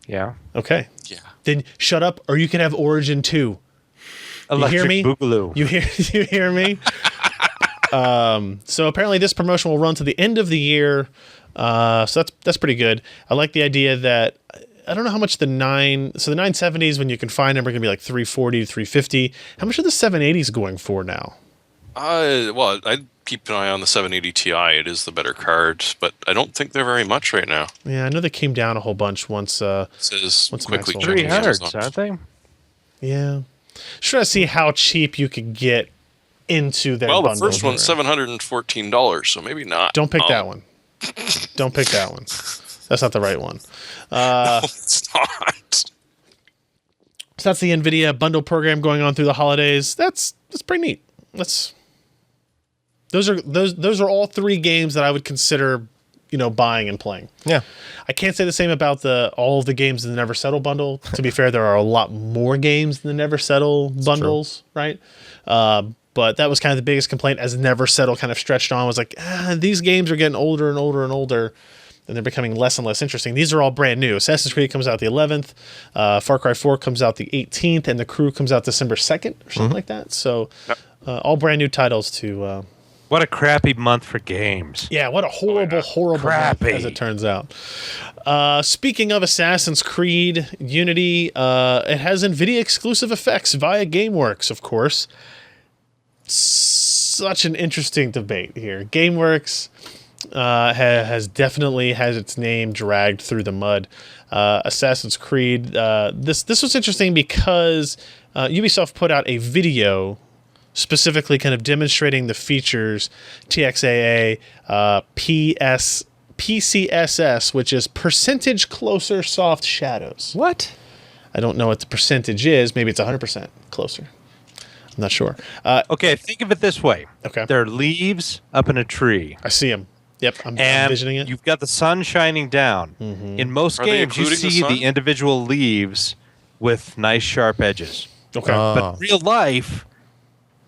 Yeah. Okay. Yeah. Then shut up, or you can have Origin 2. You Electric hear me? Boogaloo. You hear me? So apparently this promotion will run to the end of the year. So that's pretty good. I like the idea that I don't know how much the 970s, when you can find them, are going to be like 340 to 350. How much are the 780s going for now? Well, I'd keep an eye on the 780 Ti. It is the better card, but I don't think they're very much right now. Yeah, I know they came down a whole bunch once. It says What's quickly Maxwell? checking 300s, Amazon. aren't they? Yeah. Just trying to see how cheap you could get into their Well, the bundle. first one's $714, so maybe not. Don't pick that one. Don't pick that one. That's not the right one. No, it's not. So that's the NVIDIA bundle program going on through the holidays. That's pretty neat. Those are all three games that I would consider, buying and playing. Yeah. I can't say the same about all of the games in the Never Settle bundle. To be fair, there are a lot more games in the Never Settle bundles, right? But that was kind of the biggest complaint as Never Settle kind of stretched on, was like, these games are getting older and older and older, and they're becoming less and less interesting. These are all brand new. Assassin's Creed comes out the 11th, Far Cry 4 comes out the 18th, and The Crew comes out December 2nd or something like that. So all brand new titles to... What a crappy month for games. yeah, what a horrible month, Crappy. as it turns out. Speaking of Assassin's Creed Unity, it has NVIDIA-exclusive effects via GameWorks, of course. Such an interesting debate here. GameWorks has definitely has its name dragged through the mud. Assassin's Creed. This was interesting because Ubisoft put out a video specifically kind of demonstrating the features TXAA, PCSS, which is percentage closer soft shadows. What? I don't know what the percentage is. Maybe it's 100% closer. I'm not sure. Okay, think of it this way. Okay. There are leaves up in a tree, I see them. Yep, I'm and envisioning it. you've got the sun shining down. In most Are they games, you including the see sun? the individual leaves with nice sharp edges. Okay. But in real life,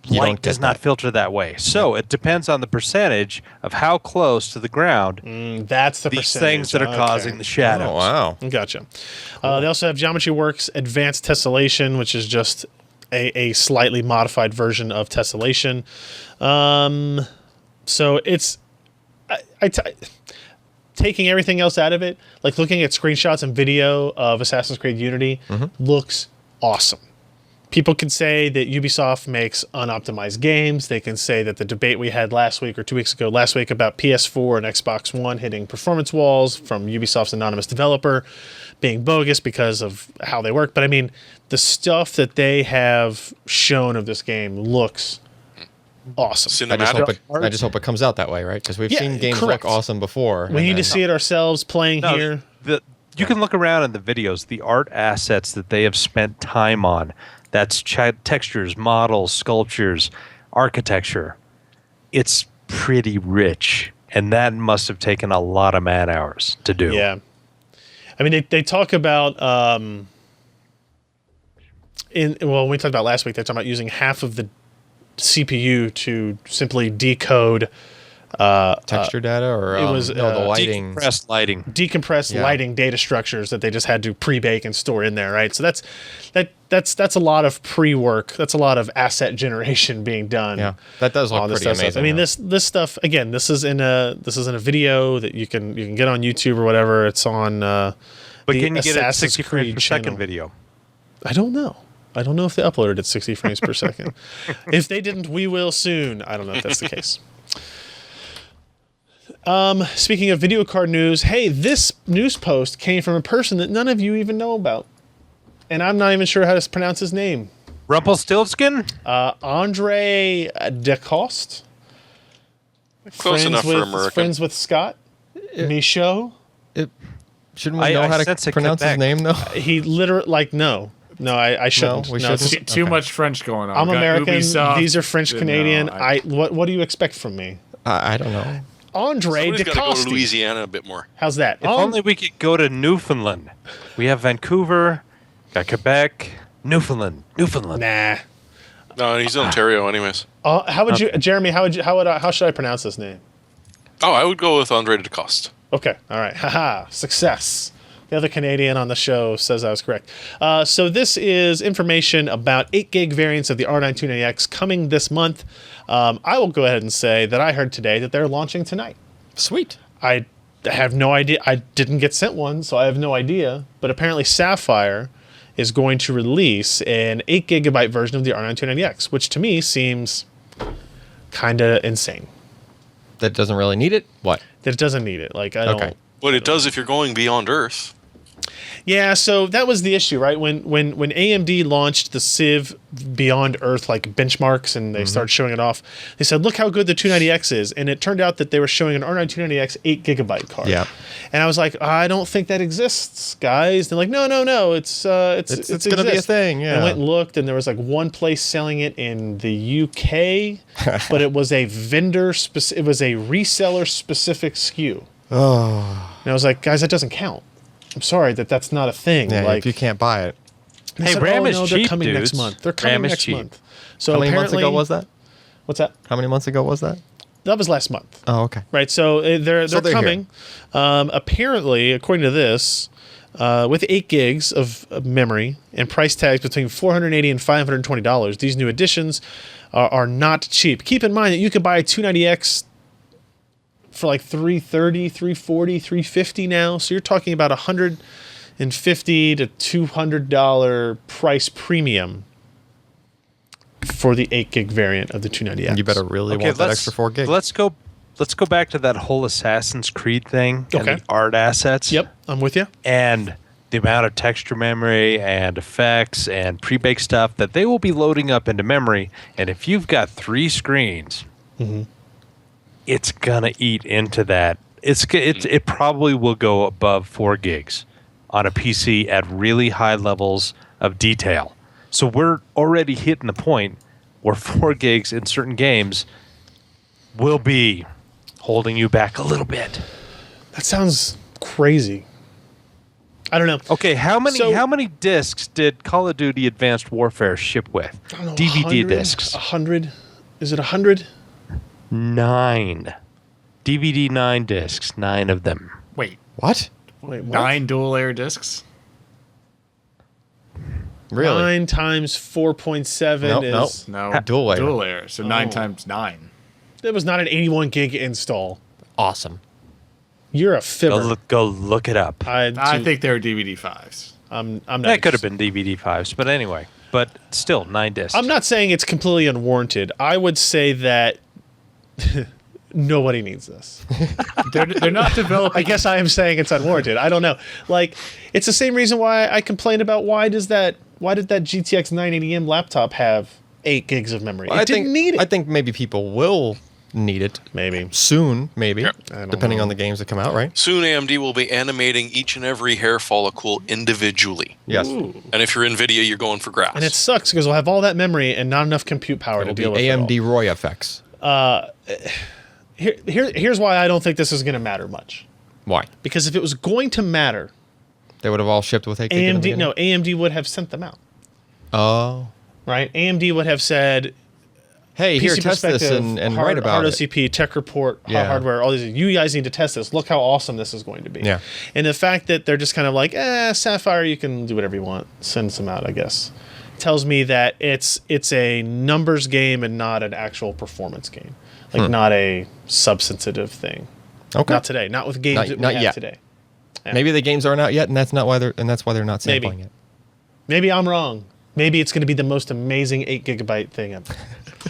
You light don't get does not that. filter that way. So it depends on the percentage of how close to the ground That's the these percentage. things that are Okay. causing the shadows. Oh, wow. Gotcha. They also have Geometry Works Advanced Tessellation, which is just a slightly modified version of tessellation. So it's taking everything else out of it, like looking at screenshots and video of Assassin's Creed Unity, looks awesome. People can say that Ubisoft makes unoptimized games. They can say that the debate we had last week about PS4 and Xbox One hitting performance walls from Ubisoft's anonymous developer being bogus because of how they work. But I mean, the stuff that they have shown of this game looks awesome. I Cinematic. just hope it comes out that way, right? Because we've Yeah, seen games correct. look awesome before. We need to see it ourselves playing No, here. You can look around in the videos, the art assets that they have spent time on. That's textures, models, sculptures, architecture. It's pretty rich, and that must have taken a lot of man hours to do. Yeah. I mean, they talk about, when we talked about last week, they're talking about using half of the CPU to simply decode Texture data, or it was, no, the lighting. Decompressed lighting. decompressed lighting data structures that they just had to pre-bake and store in there, right? So that's a lot of pre-work. That's a lot of asset generation being done. Yeah, that does look on this pretty stuff. amazing. I mean, though. this stuff again. This is in a video that you can get on YouTube or whatever. It's on. But the can you get it at Assassin's 60 frames Creed per second channel. video? I don't know. I don't know if they uploaded at 60 frames per second. If they didn't, we will soon. I don't know if that's the case. Speaking of video card news, hey, this news post came from a person that none of you even know about. And I'm not even sure how to pronounce his name. Rumpelstiltskin? Andre DeCoste. Close enough for American. Friends with Scott. Michaud. Shouldn't we know how to pronounce his name, though? He literally, no. No, I shouldn't. No, we No, shouldn't. Too much French going on. I'm Got American. Ubisoft. These are French Canadian. No, What do you expect from me? I don't know. Andre Somebody's got to go to DeCoste. Louisiana a bit more. How's that? If only we could go to Newfoundland. We have Vancouver, got Quebec, Newfoundland. Nah. No, he's in Ontario, anyways. How would you, Jeremy? How should I pronounce this name? Oh, I would go with Andre DeCoste. Okay. All right. Haha. Success. The other Canadian on the show says I was correct. So this is information about 8 gig variants of the R9 290X coming this month. I will go ahead and say that I heard today that they're launching tonight. Sweet. I have no idea. I didn't get sent one, so I have no idea. But apparently Sapphire is going to release an 8 gigabyte version of the R9 290X, which to me seems kind of insane. That doesn't really need it? What? That it doesn't need it. Like, I don't... Okay. But it does if you're going beyond Earth. Yeah, so that was the issue, right? When AMD launched the Civ Beyond Earth like benchmarks and they started showing it off, they said, "Look how good the 290X is," and it turned out that they were showing an R9 290X 8 gigabyte card. Yeah. And I was like, "I don't think that exists, guys." They're like, "No, it's gonna be a thing." Yeah. And I went and looked, and there was like one place selling it in the UK, but it was a it was a reseller specific SKU. Oh. And I was like, "Guys, that doesn't count. I'm sorry that's not a thing." Yeah, like, if you can't buy it. they Hey, said, RAM is they're cheap, coming next dudes. month. They're coming RAM is next cheap. month. So How many months apparently- ago was that? What's that? How many months ago was that? That was last month. Oh, okay. Right. So they're So they're coming. Apparently, according to this, with 8 gigs of memory and price tags between $480 and $520, these new additions are not cheap. Keep in mind that you could buy a 290X for like $330, $340, $350 now. So you're talking about $150 to $200 price premium for the 8 gig variant of the 290X. You better really want that extra 4 gigs. Let's go back to that whole Assassin's Creed thing and Okay. the art assets. Yep, I'm with you. And the amount of texture memory and effects and pre-baked stuff that they will be loading up into memory. And if you've got 3 screens, it's gonna eat into that. It probably will go above 4 gigs on a PC at really high levels of detail. So we're already hitting the point where 4 gigs in certain games will be holding you back a little bit. That sounds crazy. I don't know. Okay, how So- many discs did Call of Duty Advanced Warfare ship with? I don't know, DVD 100? discs. 100? Is it 100? 9. DVD 9 discs, 9 of them. Wait, What? Wait, what? 9 dual layer discs? Really? 9 times 4.7 Nope, is... No, Dual layer. Dual layer. So 9 Oh. times 9. That was not an 81 gig install. Awesome. You're a fibber. Go look it up. I think they were DVD 5s. I'm not. That could have been DVD 5s, but anyway. But still, 9 discs. I'm not saying it's completely unwarranted. I would say that nobody needs this. They're not developing. I guess I am saying it's unwarranted. I don't know. Like, it's the same reason why I complained about why did that GTX 980M laptop have 8 gigs of memory? It didn't need it. I think maybe people will need it Maybe. soon, maybe, Yeah. I don't depending know. on the games that come out, right? Soon AMD will be animating each and every hair follicle individually. Yes. And if you're NVIDIA, you're going for grass. And it sucks because we'll have all that memory and not enough compute power to It'll be deal with it all. AMD Roy effects. Here's why I don't think this is going to matter much. Why? Because if it was going to matter, They would have all shipped with 8 gig in the beginning? AMD would have sent them out. Oh. Right? AMD would have said, hey, here, PC test this Perspective, and write about hard it. OCP, Tech Report, Yeah. Hardware, all these. You guys need to test this. Look how awesome this is going to be. Yeah. And the fact that they're just kind of like, Sapphire, you can do whatever you want. Send some out, I guess. Tells me that it's a numbers game and not an actual performance game. Like not a substantive thing. Okay. Not today. Not with games that we not have yet. today. Maybe the games aren't out yet, and that's why they're not sampling it. Maybe I'm wrong. Maybe it's going to be the most amazing 8 gigabyte thing ever.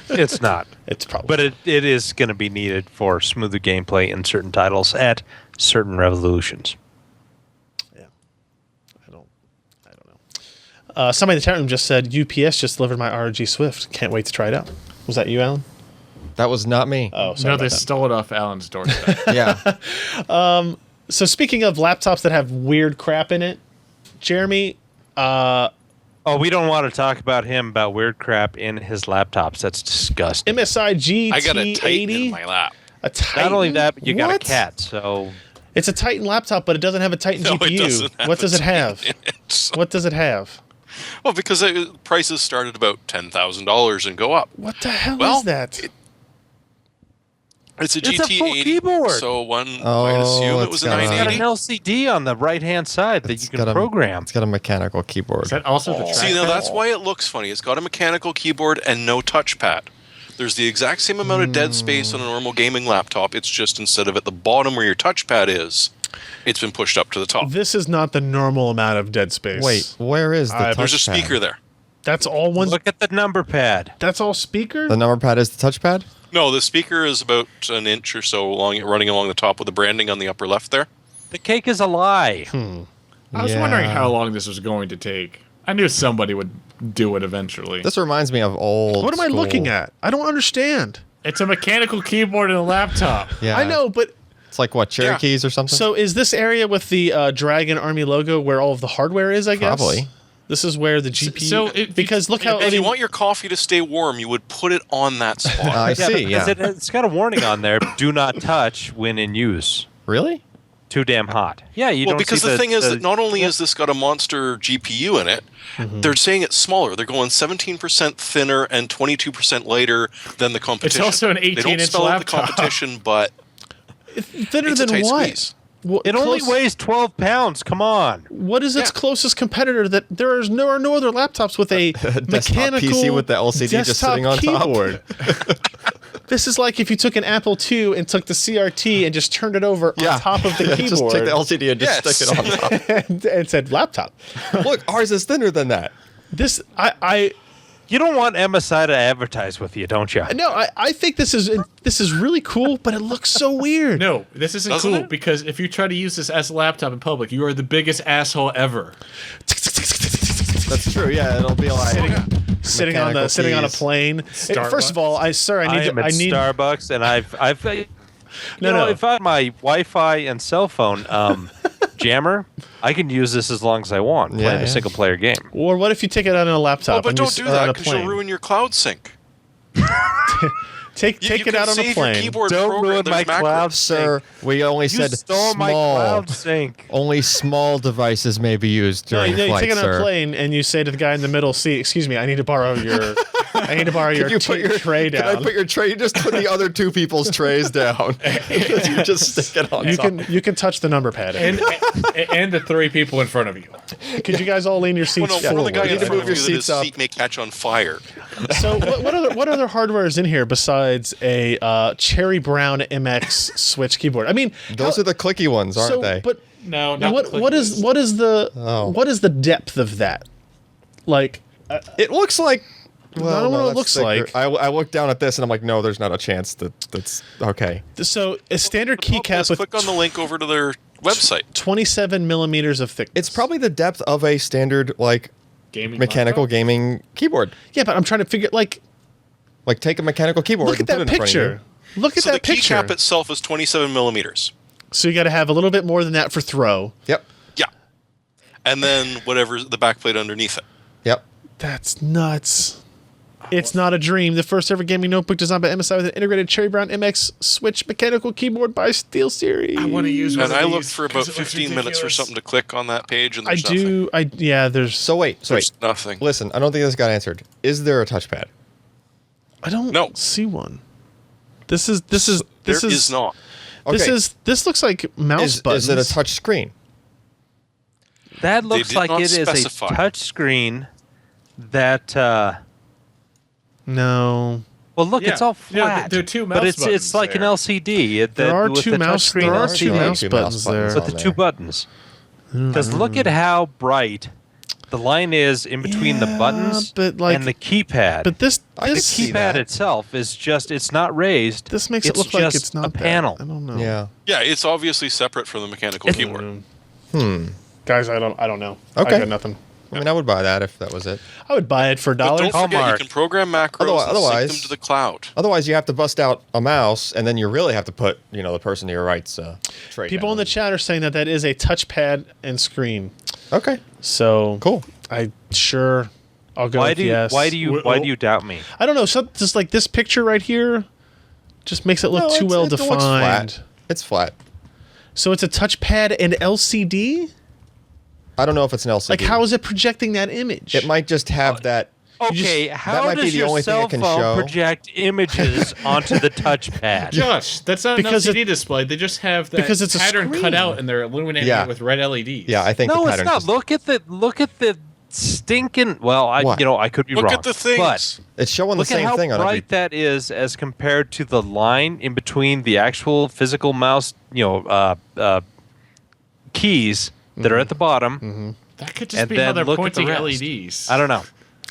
It's not. It's probably. But it is going to be needed for smoother gameplay in certain titles at certain resolutions. Yeah. I don't know. Somebody in the chat room just said UPS just delivered my ROG Swift. Can't wait to try it out. Was that you, Alan? That was not me. Oh, sorry. No, about they that. stole it off Alan's doorstep. Yeah. So speaking of laptops that have weird crap in it, Jeremy, Oh, we don't want to talk about him about weird crap in his laptops. That's disgusting. MSI GT80. I got a Titan in my lap. A Titan. Not only that, but you got a What? cat. So It's a Titan laptop, but it doesn't have a Titan No, it GPU. doesn't have What a does it Titan have? in it. What does it have? Well, because prices start at about $10,000 and go up. What the hell Well, is that? It's a It's a GT80. full keyboard. So one Oh, might assume it it's was a got a- it's got an 980. LCD on the right-hand side that you can program. It's got a mechanical keyboard. Is that also the trackpad? See, now that's why it looks funny. It's got a mechanical keyboard and no touchpad. There's the exact same amount of dead space on a normal gaming laptop. It's just instead of at the bottom where your touchpad is, it's been pushed up to the top. This is not the normal amount of dead space. Wait, where is the touchpad? There's a speaker there. That's all one. Look at the number pad. That's all speaker. The number pad is the touchpad? No, the speaker is about an inch or so long, running along the top with the branding on the upper left there. The cake is a lie. I was wondering how long this was going to take. I knew somebody would do it eventually. This reminds me of old What am I school- looking at? I don't understand. It's a mechanical keyboard and a laptop. Yeah. I know, but It's like what, Cherokees or something? so is this area with the Dragon Army logo where all of the hardware is? I guess Probably. This is where the GPU. so because look how If you want your coffee to stay warm, you would put it on that spot. I see, because yeah. it's got a warning on there. Do not touch when in use. Really? Too damn hot. Yeah, you Well, don't because see the thing is that not only has this got a monster GPU in it, they're saying it's smaller. They're going 17% thinner and 22% lighter than the competition. also an They don't 18-inch spell out the laptop. competition, but thinner it's a than tight what? squeeze. It only weighs 12 pounds. Come on. What is its Yeah. closest competitor? That there is no other laptops with a mechanical PC with the LCD just desktop sitting on top. keyboard. This is like if you took an Apple II and took the CRT and just turned it over on top of the keyboard Just take the LCD and just Yes. stick it on top. and said laptop. Look, ours is thinner than that. This I You don't want MSI to advertise with you, don't you? no, I think this is really cool, but it looks so weird. No, this isn't Doesn't cool it? because if you try to use this as a laptop in public, you are the biggest asshole ever. That's true, yeah. It'll be like... Sitting on a keys. plane. Starbucks. First of all, I am at need Starbucks, and I've No. if I have my Wi-Fi and cell phone jammer, I can use this as long as I want playing Yeah, a yeah. single player game. Or what if you take it out on a laptop? Oh, but and you don't do or on that a because you'll plane? ruin your cloud sync. Take You it can out on a save plane. Your keyboard Don't program. ruin my There's macros. cloud Sir, we only You said stole my small. cloud sync. Only small devices may be used No, during you flight, take it on sir. a plane and you say to the guy in the middle seat, "Excuse me, I need to borrow your, Could you put your tray Can I down." put your tray? You just put the other two people's trays down. You just stick it on You top. can touch the number pad. And the three people in front of you. Could you guys all lean your Well, seats no, one of forward? the guy You in need to front move of your you that his seats up. seat may catch on fire. So what other hardware is in here besides a Cherry Brown MX Switch keyboard? I mean, Those are the clicky ones, aren't they? But No, now not what is the Oh. what is the depth of that? Like, It looks like. Well, I don't know what it that's looks thicker. like. I look down at this and I'm like, no, there's not a chance that's okay. so a standard keycap with Click on the link over to their website. 27 millimeters of thickness. It's probably the depth of a standard like gaming mechanical laptop? gaming keyboard. yeah, but I'm trying to figure like Like take a mechanical keyboard. look at and put that it in front of you. picture. Look at So the that picture. keycap itself is 27 millimeters. So you got to have a little bit more than that for throw. Yep. Yeah. And then whatever the backplate underneath it. Yep. That's nuts. It's not a dream. The first ever gaming notebook designed by MSI with an integrated Cherry Brown MX Switch mechanical keyboard by SteelSeries. I want to use one And of I these looked for about 'cause it looks 15 minutes for ridiculous. something to click on that page, and I there's nothing. do. There's. So wait. There's nothing. Listen, I don't think this got answered. Is there a touchpad? I don't No. see one. This is There is not. Okay. This looks like mouse buttons. Is it a touch screen? That They looks did like not it is specify. a touch screen that. No. Well, look, Yeah. it's all Yeah, flat. there are two but mouse it's buttons like there. an LCD. There are with two the mouse. touchscreen There are LCD. two mouse Two buttons mouse there. buttons With on the there. two buttons. Because look at how bright the line is in between the Yeah, buttons but, like- and the keypad. But this I could this see keypad that. itself is it's not raised. this makes it's it look like just it's not a that. panel. I don't know. Yeah. Yeah, it's obviously separate from the mechanical keyboard. Guys, I don't know. Okay. I got nothing. I mean, I would buy that if that was it. I would buy it for a But dollar. don't forget, you Hallmark. can program macros and Otherwise- sync them to the cloud. Otherwise, you have to bust out a mouse, and then you really have to put, the person to your right's tray People down. in the chat are saying that is a touchpad and screen. Okay, So cool. I'll go Why with do yes. why do you doubt me? I don't know. So just like this picture right here, just makes it look No, too well it looks defined. flat. It's flat. So it's a touchpad and LCD. I don't know if it's an LCD. Like, how is it projecting that image? It might just have that. Okay, that how might be does the your only thing cell it can phone show. project images onto the touchpad? Josh, that's not Because an LCD display. They just have that because it's a pattern screen. cut out and they're illuminating Yeah. it with red LEDs. Yeah, I think No, the it's pattern. not. Look at the stinking. Well, What? I could be Look wrong. at the things. But It's showing the look at same how thing on bright that is as compared to the line in between the actual physical mouse, keys that are at the bottom. That could just And be how then they're look at the pointing rest. LEDs. I don't know.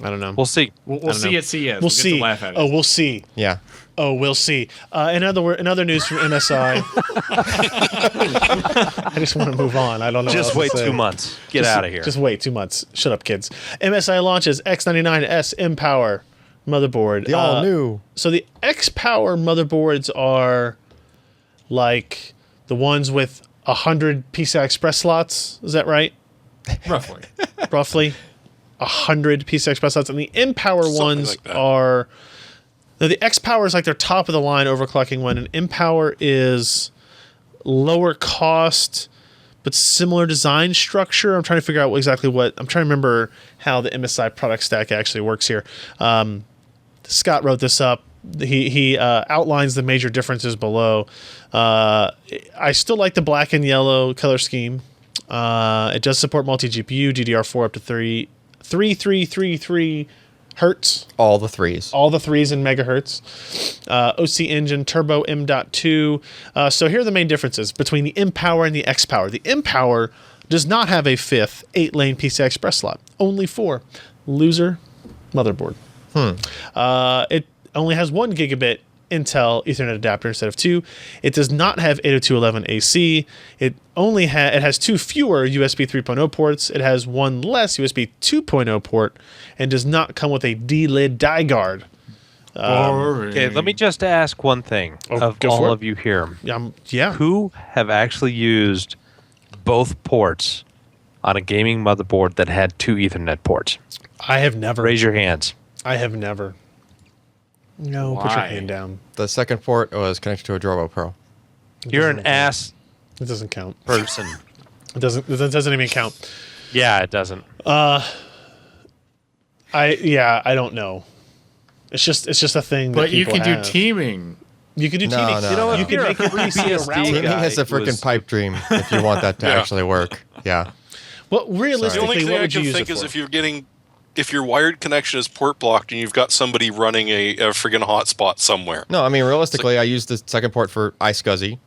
I don't know. We'll see. We'll see know. at CES. We'll get see. to laugh at it. Oh, we'll see. Yeah. Oh, we'll see. In other news from MSI. I just want to move on. I don't know. Just what else wait to say. 2 months. Get Just- out of here. Just wait 2 months. Shut up, kids. MSI launches X99S MPOWER motherboard. The all new. So the X-Power motherboards are like the ones with 100 PCI Express slots. Is that right? Roughly. Roughly 100 PCI Express slots, and the MPOWER Something ones like that. are. No, the X-Power is like their top of the line overclocking one, and MPOWER is lower cost but similar design structure. I'm trying to figure out exactly what I'm trying to remember how the MSI product stack actually works here. Scott wrote this up. He outlines the major differences below. I still like the black and yellow color scheme. It does support multi-GPU, DDR4 up to 3333 hertz. All the threes. All the threes in megahertz. OC engine, turbo M.2. So here are the main differences between the MPOWER and the X-Power. The MPOWER does not have a fifth 8-lane PCI Express slot. Only 4. Loser motherboard. It only has 1 gigabit Intel Ethernet adapter instead of 2. It does not have 802.11ac. It has 2 fewer USB 3.0 ports. It has 1 less USB 2.0 port, and does not come with a D-lid die guard. Okay, let me just ask one thing of go for all it. of you here. Yeah. Who have actually used both ports on a gaming motherboard that had 2 Ethernet ports? I have never. Raise your hands. I have never. No, put your Why? hand down. The second port was connected to a Drobo Pro. You're an ass It doesn't count. person. It doesn't even count. Yeah, it doesn't. I don't know. It's just a thing that But you people can do have. teaming. You can do No, teaming. no, You know what? You can make it Free easy BSD around. Teaming guy is a freaking was- pipe dream if you want that to Yeah. actually work. Yeah. Well, The realistically, only thing what I would you can use think it is for? if your wired connection is port blocked and you've got somebody running a friggin' hotspot somewhere. No, I mean, realistically, I use the second port for iSCSI.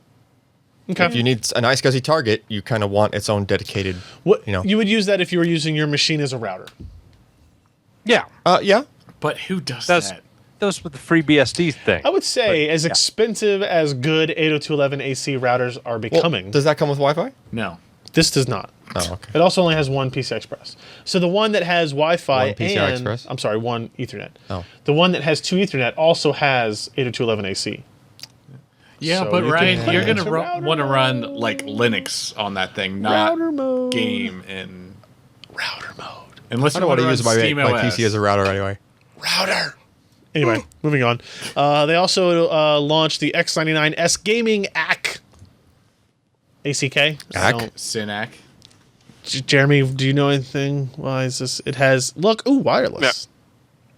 Okay. If you need an iSCSI target, you kind of want its own dedicated, What you know. you would use that if you were using your machine as a router. Yeah, Yeah. But who does that's that? those with the free BSD thing. I would say as expensive as good 802.11ac routers are Well, becoming. does that come with Wi-Fi? No. This does not. Oh, okay. It also only has 1 PCI Express. So the one that has Wi-Fi One PCI and Express? I'm sorry, 1 Ethernet. Oh. The one that has 2 Ethernet also has 802.11ac. Yeah, So but you can Ryan, put you're it gonna into router want to run mode. like Linux on that thing, not Router mode. game and Router mode. unless I you don't want want to to run use Steam my OS. PC as a router anyway. Router. Anyway, moving on. They also launched the X99S Gaming ACK. ACK? I ACK? don't- Synac. Jeremy, do you know anything? Why is this? It has, look, wireless.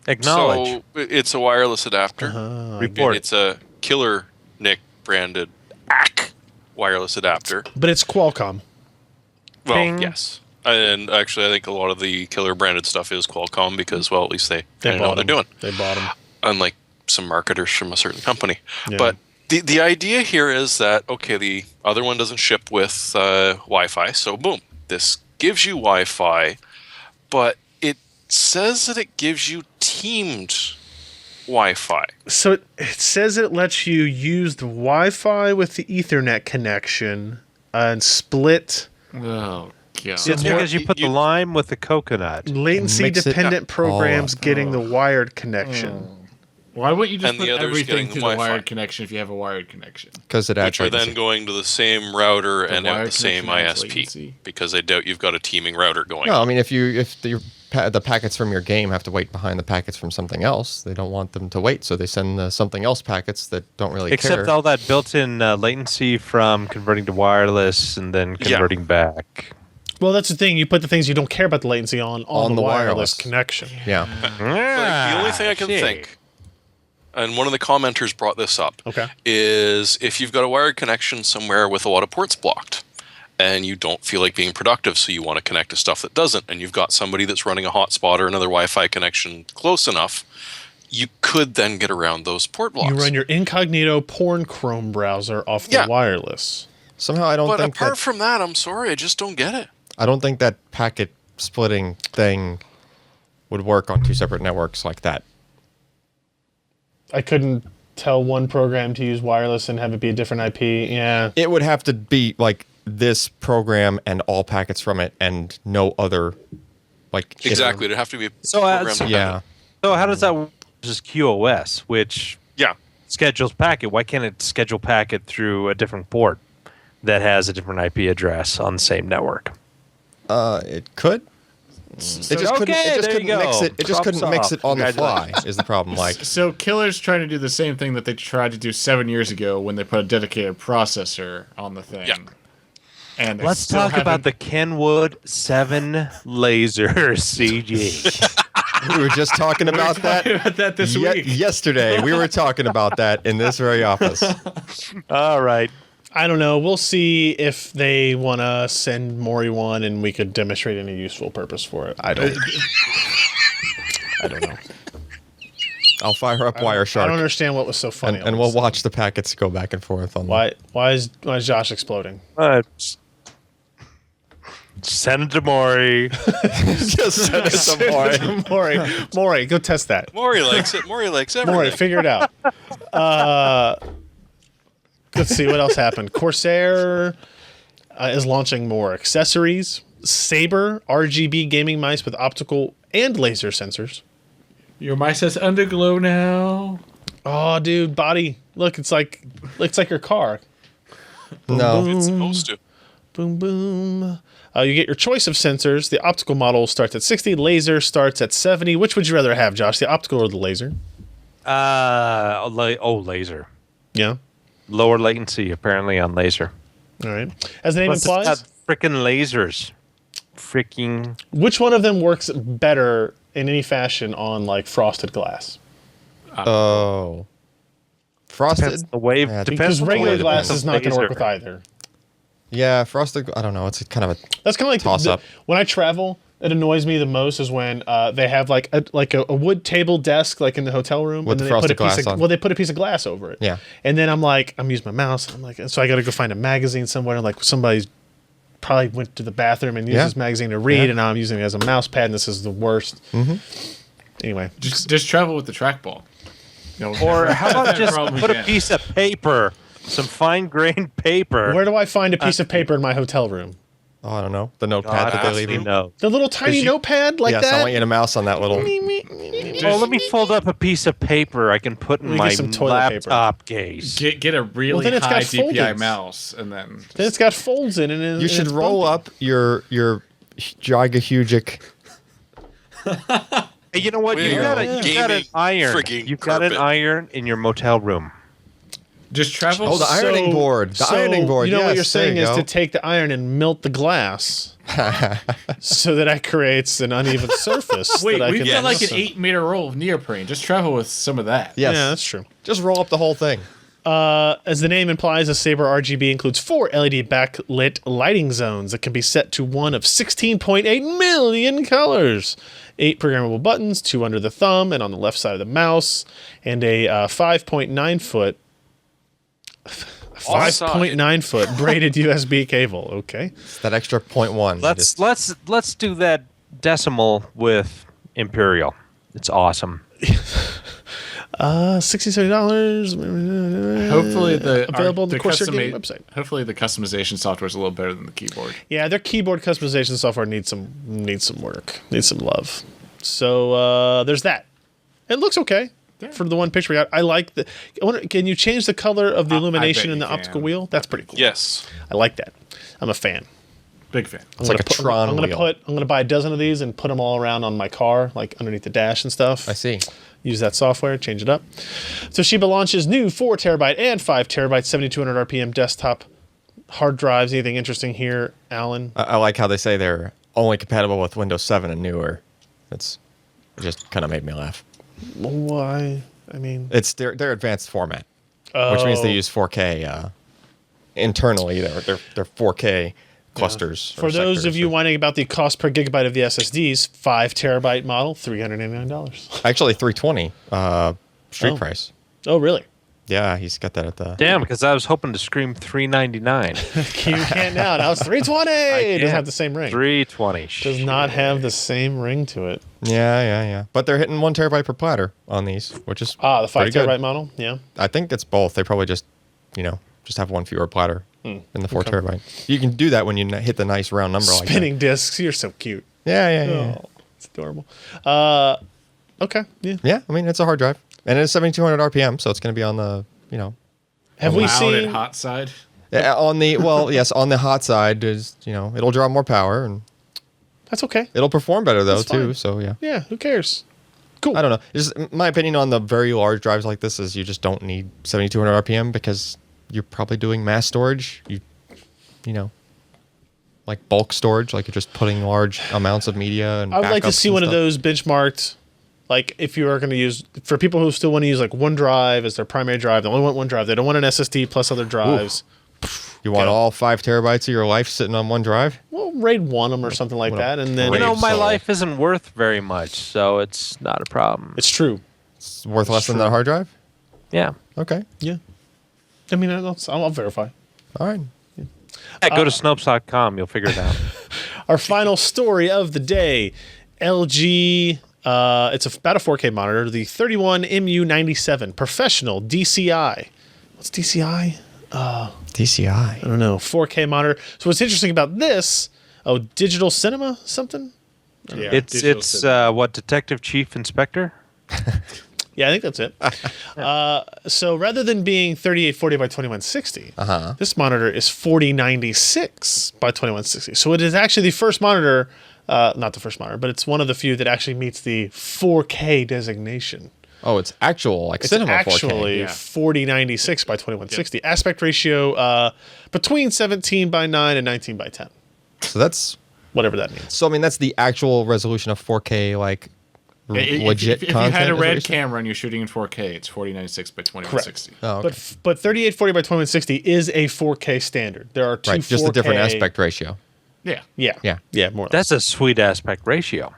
Acknowledge. So it's a wireless adapter. Report. It's a Killer Nick branded ACK wireless adapter. But it's Qualcomm. Well, Ping. yes. And actually, I think a lot of the Killer branded stuff is Qualcomm because, well, at least they know what they're doing. They bought them. Unlike some marketers from a certain company. Yeah. But the idea here is that, okay, the other one doesn't ship with Wi-Fi, so boom, this gives you Wi-Fi, but it says that it gives you teamed Wi-Fi. So it says it lets you use the Wi-Fi with the Ethernet connection and split Oh, God. It's because you put the lime with the coconut. latency-dependent programs all. getting the wired connection. Why wouldn't you just And the put other's everything getting to the the Wi-Fi. wired connection if you have a wired connection? Because it adds Which are then latency. going to the same router and out wired the same connection adds ISP latency. because they doubt you've got a teaming router going. No, I mean if the packets from your game have to wait behind the packets from something else, they don't want them to wait, so they send the something else packets that don't really Except care. all that built-in latency from converting to wireless and then converting back. Well, that's the thing. You put the things you don't care about the latency on the wireless connection. Yeah. But the only thing I can think, and one of the commenters brought this up, is if you've got a wired connection somewhere with a lot of ports blocked, and you don't feel like being productive, so you want to connect to stuff that doesn't, and you've got somebody that's running a hotspot or another Wi-Fi connection close enough, you could then get around those port blocks. You run your incognito porn Chrome browser off the wireless. Somehow I don't But think apart from that, I'm sorry, I just don't get it. I don't think that packet splitting thing would work on two separate networks like that. I couldn't tell one program to use wireless and have it be a different IP. Yeah. It would have to be like this program and all packets from it and no other like Exactly, it'd have to be a So, program Yeah. So how does that work versus QoS, which schedules packet? Why can't it schedule packet through a different port that has a different IP address on the same network? It could. It just couldn't. It just couldn't mix it. It just couldn't mix it on the fly. Is the problem? Like So Killer's trying to do the same thing that they tried to do 7 years ago when they put a dedicated processor on the thing. Yeah. And they Let's still talk about haven't- the Kenwood 7 laser CG. we were just talking about that. about that this week. Yesterday, we were talking about that in this very office. All right. I don't know. We'll see if they want to send Maury one and we could demonstrate any useful purpose for it. I don't know. I'll fire up Wireshark. I don't understand what was so funny. and on we'll this. watch the packets go back and forth on Why is Josh exploding? Send it to Maury. Just send it to Maury. Maury, go test that. Maury likes it. Maury likes everything. Maury, figure it out. Let's see what else happened. Corsair is launching more accessories. Sabre RGB gaming mice with optical and laser sensors. Your mice has underglow now. Oh, dude, body. Look, it's like your car. No. It's supposed to. Boom, boom. You get your choice of sensors. The optical model starts at 60. Laser starts at 70. Which would you rather have, Josh? The optical or the laser? Laser. Yeah. Lower latency, apparently, on laser. All right. As the name Plus, implies, it's got frickin' lasers. Freaking. which one of them works better in any fashion on like frosted glass? Oh. Frosted. Depends the wave. Yeah, Depends Because on the regular wave glass of is not going to work laser. with either. Yeah, frosted. I don't know. It's kind of a. That's kind of like Toss up. when I travel. It annoys me the most is when they have like a wood table desk like in the hotel room, With and the then they put a frosted piece glass of on. well, they put a piece of glass over it. Yeah. And then I'm using my mouse. And I'm like, so I got to go find a magazine somewhere. And like somebody's probably went to the bathroom and used Yeah. this magazine to read, Yeah. and now I'm using it as a mouse pad, and this is the worst. Mm-hmm. Anyway, Just travel with the trackball. Or how about just Problem put a again. piece of paper, some fine-grained paper. where do I find a piece of paper in my hotel room? Oh, I don't know. The notepad God, that they leave you. no. The little tiny you- notepad like Yes, that. I want you to mouse on that little. Oh, let me fold up a piece of paper I can put in Let me my get some toilet paper. laptop case. Get a really then it's high got DPI foldings. mouse and then Then it's got folds in it. And You should it's roll bumpy. up your gigahugic. Hey, you know what? We're You've got an gaming iron. frigging You've got an carpet. iron in your motel room. Just travel. Oh, the ironing board. The ironing board. You know what Yes, you're saying there is you to go. take the iron and melt the glass, so that creates an uneven surface. Wait, that I we've can got like an listen. 8-meter roll of neoprene. Just travel with some of that. Yes. Yeah, that's true. Just roll up the whole thing. As the name implies, a Sabre RGB includes 4 LED backlit lighting zones that can be set to one of 16.8 million colors. 8 programmable buttons, 2 under the thumb and on the left side of the mouse, and a 5.9 foot 5.9 foot braided USB cable. Okay. It's that extra 0.1. Let's do that decimal with Imperial. It's awesome. $60-$70. Hopefully available on the Corsair custom- gaming website. Hopefully the customization software is a little better than the keyboard. Yeah, their keyboard customization software needs some work, needs some love. So there's that. It looks okay for the one picture we got. I like the. Can you change the color of the illumination bet in the you optical can. wheel? That's pretty cool. Yes. I like that. I'm a fan. Big fan. It's like a Tron wheel. I'm gonna buy a dozen of these and put them all around on my car, like underneath the dash and stuff. I see. Use that software, change it up. Toshiba launches new 4 terabyte and 5 terabyte 7200 RPM desktop hard drives. Anything interesting here, Alan? I like how they say they're only compatible with Windows 7 and newer. It just kind of made me laugh. Why? I mean, It's their advanced format, which means they use 4K internally. They're 4K clusters. or for those sectors, of you or- wondering about the cost per gigabyte of the SSDs, 5 terabyte model, $399. actually 320 street Oh. price. Oh, really? Yeah, he's got that at the. Damn, because I was hoping to scream $399. You can't now. Now it's 320. It doesn't can't. have the same ring. $320. Does not have the same ring to it. Yeah. But they're hitting 1 terabyte per platter on these, which is The 5 pretty good. terabyte model. Yeah. I think it's both. They probably just have one fewer platter in the 4 terabyte. You can do that when you hit the nice round number like that. Spinning discs. You're so cute. Yeah. Oh, it's adorable. Okay. Yeah. Yeah, I mean it's a hard drive, and it's 7200 RPM, so it's going to be on the Have we Loud and seen? hot side. on the yes on the hot side is it'll draw more power and That's okay. it'll perform better though That's too. fine. So yeah, Yeah. Who cares? Cool. I don't know. Just my opinion on the very large drives like this is you just don't need 7200 RPM because you're probably doing mass storage. You know. Like bulk storage, like you're just putting large amounts of media and I would like to backups see and one of stuff. those benchmarked. Like if you are going to use, for people who still want to use like OneDrive as their primary drive, they only want OneDrive. They don't want an SSD plus other drives. You want Okay. all 5 terabytes of your life sitting on one drive? Well, RAID 1 them or something like What a that. And then, You know, Brave my soul. life isn't worth very much, so it's not a problem. it's true. It's worth less than that hard drive? Yeah. Okay. Yeah. I mean, I'll verify. All right. Go to Snopes.com. You'll figure it out. Our final story of the day, LG. It's about a 4K monitor, the 31MU97 Professional DCI. What's DCI? DCI. I don't know. 4K monitor. So what's interesting about this? Oh, digital cinema something? Yeah, It's digital cinema. what, Detective Chief Inspector? Yeah, I think that's it. So rather than being 3840 by 2160, this monitor is 4096 by 2160. So it is actually the first monitor, not the first monitor, but it's one of the few that actually meets the 4K designation. Oh, it's actual, like It's cinema 4K. actually yeah. 4096 by 2160. Aspect ratio between 17 by 9 and 19 by 10, So that's, whatever that means. so I mean, that's the actual resolution of 4K, like legit if you content. had a is what you're red saying? camera and you're shooting in 4K, it's 4096 by 2160. Oh, okay. But 3840 by 2160 is a 4K standard. There are two right, just a 4K different aspect ratio. Yeah. Yeah. Yeah. Yeah, more or less. That's a sweet aspect ratio.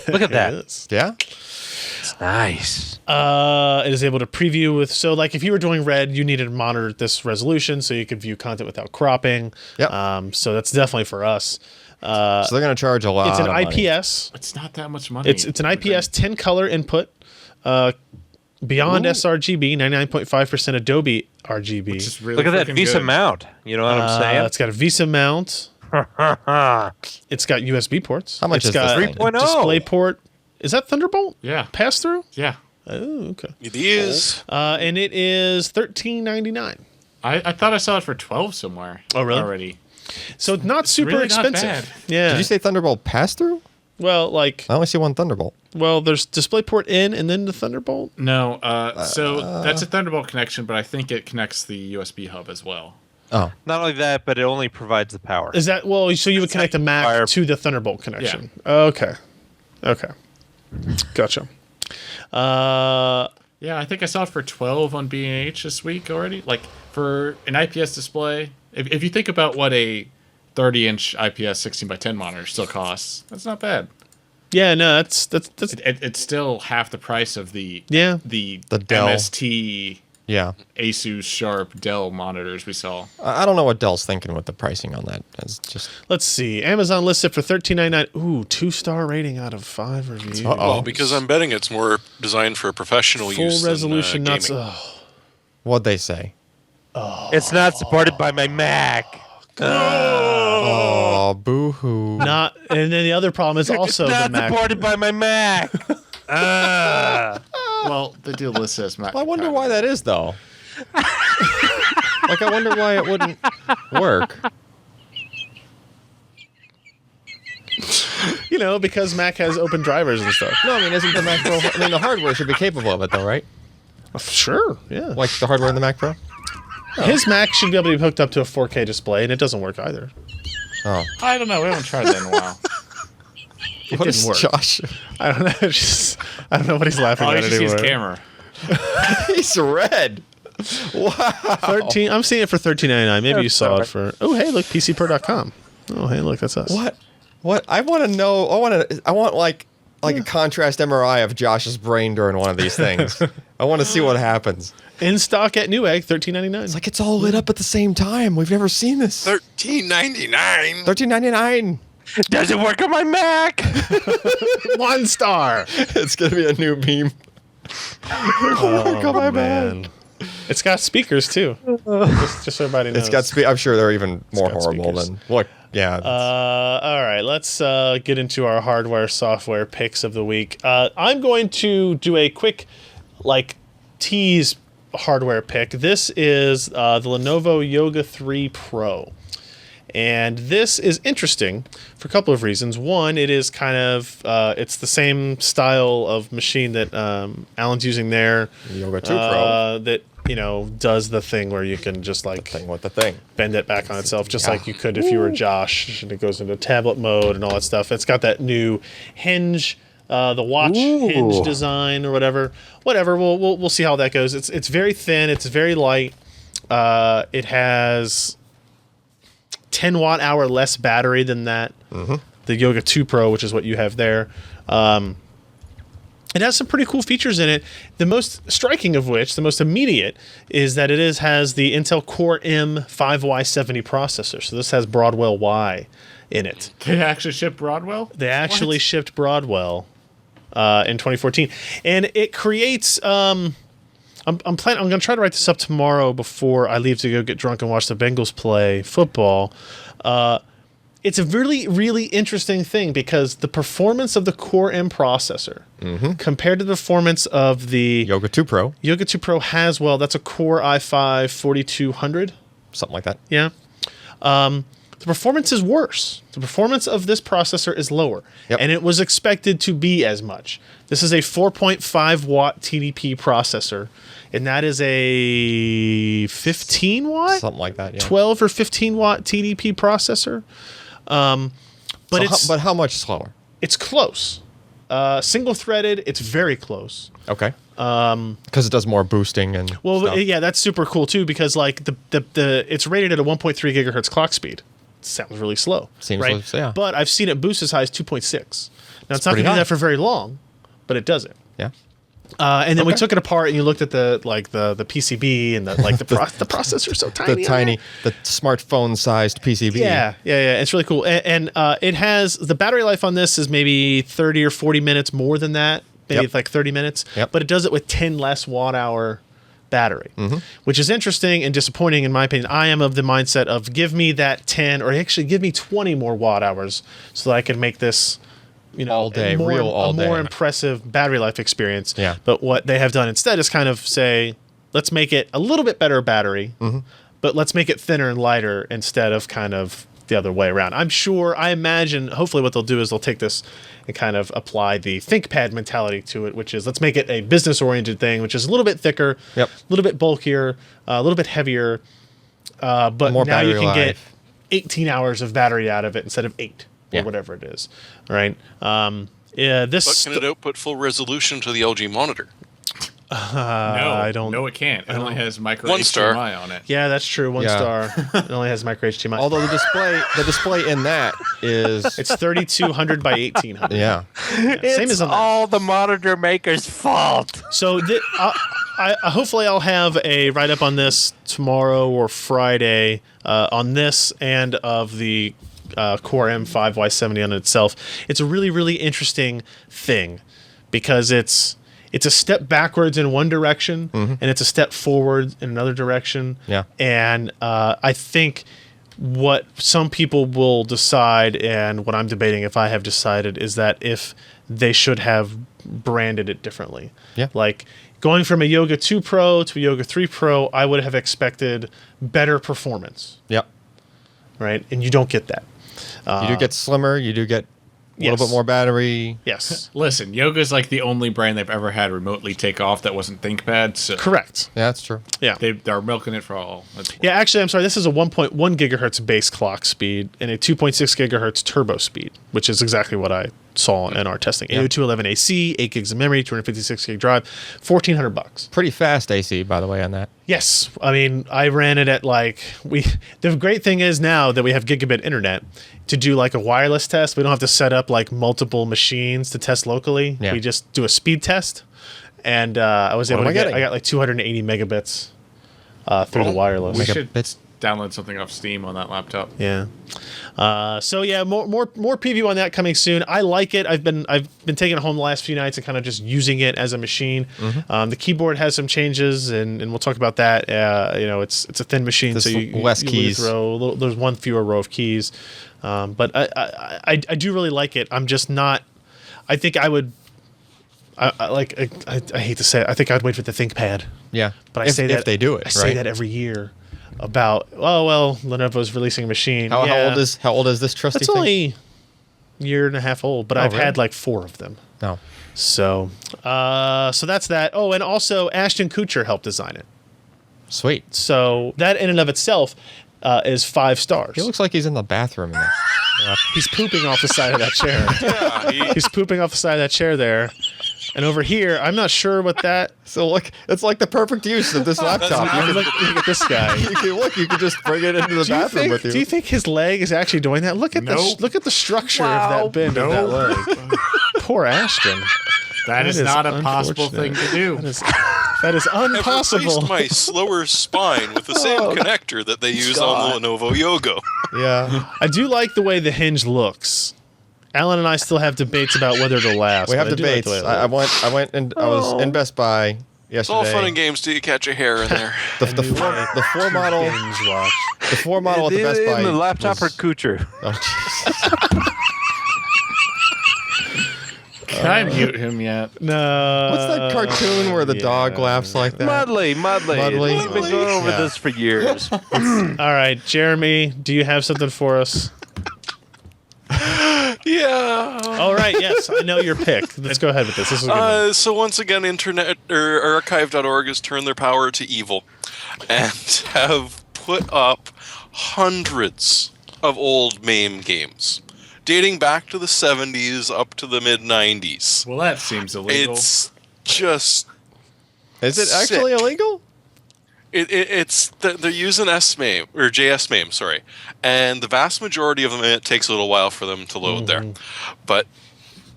Look at that. It is. Yeah? It's nice. It is able to preview with, so like if you were doing red, you needed to monitor this resolution so you could view content without cropping. Yep. So that's definitely for us. So they're going to charge a lot. It's an of money. IPS. It's not that much money. It's an IPS 10 color input. Beyond sRGB, 99.5% Adobe RGB. Just really Look at that freaking Visa good. mount. You know what I'm saying? It's got a VESA mount. It's got USB ports. How much It's is this got thing? a 3.0. display port. Is that Thunderbolt? Yeah. Pass through? Yeah. Oh, okay. It is. And it is $13.99. I thought I saw it for 12 somewhere. Oh, really? Already. So it's not super really not expensive. bad. Yeah. Did you say Thunderbolt pass through? Well, like, I only see one Thunderbolt. well, there's DisplayPort in and then the Thunderbolt. No, so that's a Thunderbolt connection, but I think it connects the USB hub as well. Oh, Not only that, but it only provides the power. Is that well? So you would connect a Mac Fire- to the Thunderbolt connection. Okay. Gotcha. Yeah, I think I saw it for 12 on B&H this week already. Like for an IPS display, if you think about what a 30-inch IPS 16:10 monitor still costs, that's not bad. Yeah, no, that's It's still half the price of the yeah. the Dell. MST yeah. Asus Sharp Dell monitors we saw. I don't know what Dell's thinking with the pricing on that. It's just Let's see. Amazon lists it for $13.99. Ooh, 2-star rating out of 5 reviews. Well, because I'm betting it's more designed for professional Full use. resolution, than, not gaming. what'd they say. It's not supported by my Mac. Oh, boo-hoo. not. And then the other problem is also It's the not Mac. supported by my Mac. Well, the deal list says Mac. I wonder why that is, though. Like, I wonder why it wouldn't work. You know, because Mac has open drivers and stuff. No, I mean, isn't the Mac Pro... I mean, the hardware should be capable of it, though, right? Sure, yeah. Like the hardware in the Mac Pro? His Mac should be able to be hooked up to a 4K display, and it doesn't work either. Oh. I don't know. We haven't tried that in a while. It What didn't is work. Josh? I don't know. I don't know what he's laughing Oh, you at should see his anymore. camera. He's red. Wow. 13. I'm seeing it for $13.99. Maybe you saw it for. Oh, hey, look, PCPro.com. Oh, hey, look, that's us. What? I want to know. I want like a contrast MRI of Josh's brain during one of these things. I want to see what happens. In stock at Newegg, $13.99. It's like it's all lit up at the same time. We've never seen this. $13.99. $13.99. Does it work on my Mac? 1 star. It's gonna be a new meme. Oh, man. It's got speakers too. Just so everybody knows. It's got. I'm sure they're even more got horrible speakers. than. Look, yeah. All right, let's get into our hardware software picks of the week. I'm going to do a quick, tease hardware pick. This is the Lenovo Yoga 3 Pro. And this is interesting for a couple of reasons. One, it is kind of, it's the same style of machine that Alan's using there. Yoga 2 Pro. That, does the thing where you can just Thing with the thing. bend it back on itself, just Yeah. like you could if you were Josh, and it goes into tablet mode and all that stuff. It's got that new hinge, the watch hinge design or whatever. We'll see how that goes. It's very thin. It's very light. It has 10 watt hour less battery than that. The Yoga 2 Pro, which is what you have there. It has some pretty cool features in it. The most striking of which, the most immediate, is that it has the Intel Core M5Y70 processor. So this has Broadwell Y in it. They actually ship Broadwell? They actually shipped Broadwell in 2014, and it creates. I'm going to try to write this up tomorrow before I leave to go get drunk and watch the Bengals play football. It's a really, really interesting thing because the performance of the Core M processor compared to the performance of the Yoga 2 Pro. Yoga 2 Pro has, that's a Core i5 4200. Something like that. Yeah. The performance is worse. The performance of this processor is lower, and it was expected to be as much. This is a 4.5 watt TDP processor, and that is a 15 watt? Something like that, yeah. 12 or 15 watt TDP processor. But how much slower? it's close. Single threaded, it's very close. Okay. Because it does more boosting and stuff. Yeah, that's super cool too because it's rated at a 1.3 gigahertz clock speed. Sounds really slow. Seems right? like, yeah. But I've seen it boost as high as 2.6. Now it's not going pretty to do high. that for very long, but it does it. Yeah. And then we Okay. took it apart and you looked at the PCB and the processor's so tiny. The smartphone-sized PCB. Yeah. It's really cool. And it has the battery life on this is maybe 30 or 40 minutes more than that. Maybe Yep. like 30 minutes. Yep. But it does it with 10 less watt hour battery, which is interesting and disappointing in my opinion. I am of the mindset of give me that 10 or actually give me 20 more watt hours so that I can make this All day, a more day. impressive battery life experience. Yeah. But what they have done instead is kind of say, let's make it a little bit better battery, but let's make it thinner and lighter instead of kind of the other way around. I imagine, hopefully what they'll do is they'll take this and kind of apply the ThinkPad mentality to it, which is let's make it a business-oriented thing, which is a little bit thicker, a little bit bulkier, a little bit heavier, but More now you battery can get life. 18 hours of battery out of it instead of 8 or whatever it is, right? This But can it output full resolution to the LG monitor? No, I don't. No, it can't. It only has micro One star. HDMI on it. Yeah, that's true. One star. It only has micro HDMI. Although the display in that is It's 3200 by 1800. yeah. Same as on that. all the monitor maker's fault. So hopefully I'll have a write-up on this tomorrow or Friday on this and of the Core M5 Y70 on itself. It's a really, really interesting thing because it's a step backwards in one direction and it's a step forward in another direction. Yeah. And I think what some people will decide, and what I'm debating if I have decided, is that if they should have branded it differently. Yeah. Like going from a Yoga 2 Pro to a Yoga 3 Pro, I would have expected better performance, Yep. right? And you don't get that. You do get slimmer. You do get a little bit more battery. Yes. Listen, Yoga's like the only brand they've ever had remotely take off that wasn't ThinkPad. So Correct. Yeah, that's true. Yeah. they're milking it for all. Yeah, actually, I'm sorry. This is a 1.1 gigahertz base clock speed and a 2.6 gigahertz turbo speed, which is exactly what I saw in our testing. 802.11 AC, 8 gigs of memory, 256 gig drive, $1,400. Pretty fast AC, by the way, on that. Yes, I mean I ran it at the great thing is now that we have gigabit internet to do like a wireless test. We don't have to set up like multiple machines to test locally. Yeah. We just do a speed test, and I was able to get. getting? I got like 280 megabits through the wireless. We Make a should bits- download something off Steam on that laptop. Yeah. So yeah, more preview on that coming soon. I like it. I've been taking it home the last few nights and kind of just using it as a machine. The keyboard has some changes, and we'll talk about that. It's a thin machine, There's so you less you keys. there's one fewer row of keys. But I do really like it. I'm just not. I think I would. I hate to say it. I think I'd wait for the ThinkPad. Yeah. But I say that if they do it, I say that every year. About Lenovo's releasing a machine. How old is this trusty It's thing? only a year and a half old, but I've really? had like 4 of them. No. So that's that. Oh, and also Ashton Kutcher helped design it. Sweet. So that in and of itself is 5 stars. He looks like he's in the bathroom. In there. He's pooping off the side of that chair. Yeah, He's pooping off the side of that chair there. And over here, I'm not sure what that. So look, it's like the perfect use of this laptop. Look at this guy. You can just bring it into the bathroom with you. Do you think his leg is actually doing that? Look at Nope. look at the structure of that bend of that leg. Poor Ashton. That is not a possible unfortunate. thing to do. That is I've impossible. replaced my slower spine with the same connector that they use on the Lenovo Yoga. Yeah. I do like the way the hinge looks. Alan and I still have debates about whether it'll last. We have but I do like debates. the way it I looks. went and I was in Best Buy It's all yesterday. fun and games till you catch a hair in there. The floor model Hinge watch. the floor model at the Best Buy. The laptop was- or Kucher? Oh, Jesus. Can I mute him yet? No. What's that cartoon where the dog laughs like that? Mudley. Mudley. We've been going over Yeah. this for years. All right, Jeremy, do you have something for us? Yeah. All right, yes, I know your pick. Let's go ahead with this. This is a good one. So once again, Internet or Archive.org has turned their power to evil, and have put up hundreds of old MAME games, dating back to the 70s up to the mid 90s. Well, that seems illegal. It's just Is it actually Sick. illegal? they're using SMAME or JSMAME, sorry, and the vast majority of them, it takes a little while for them to load there, but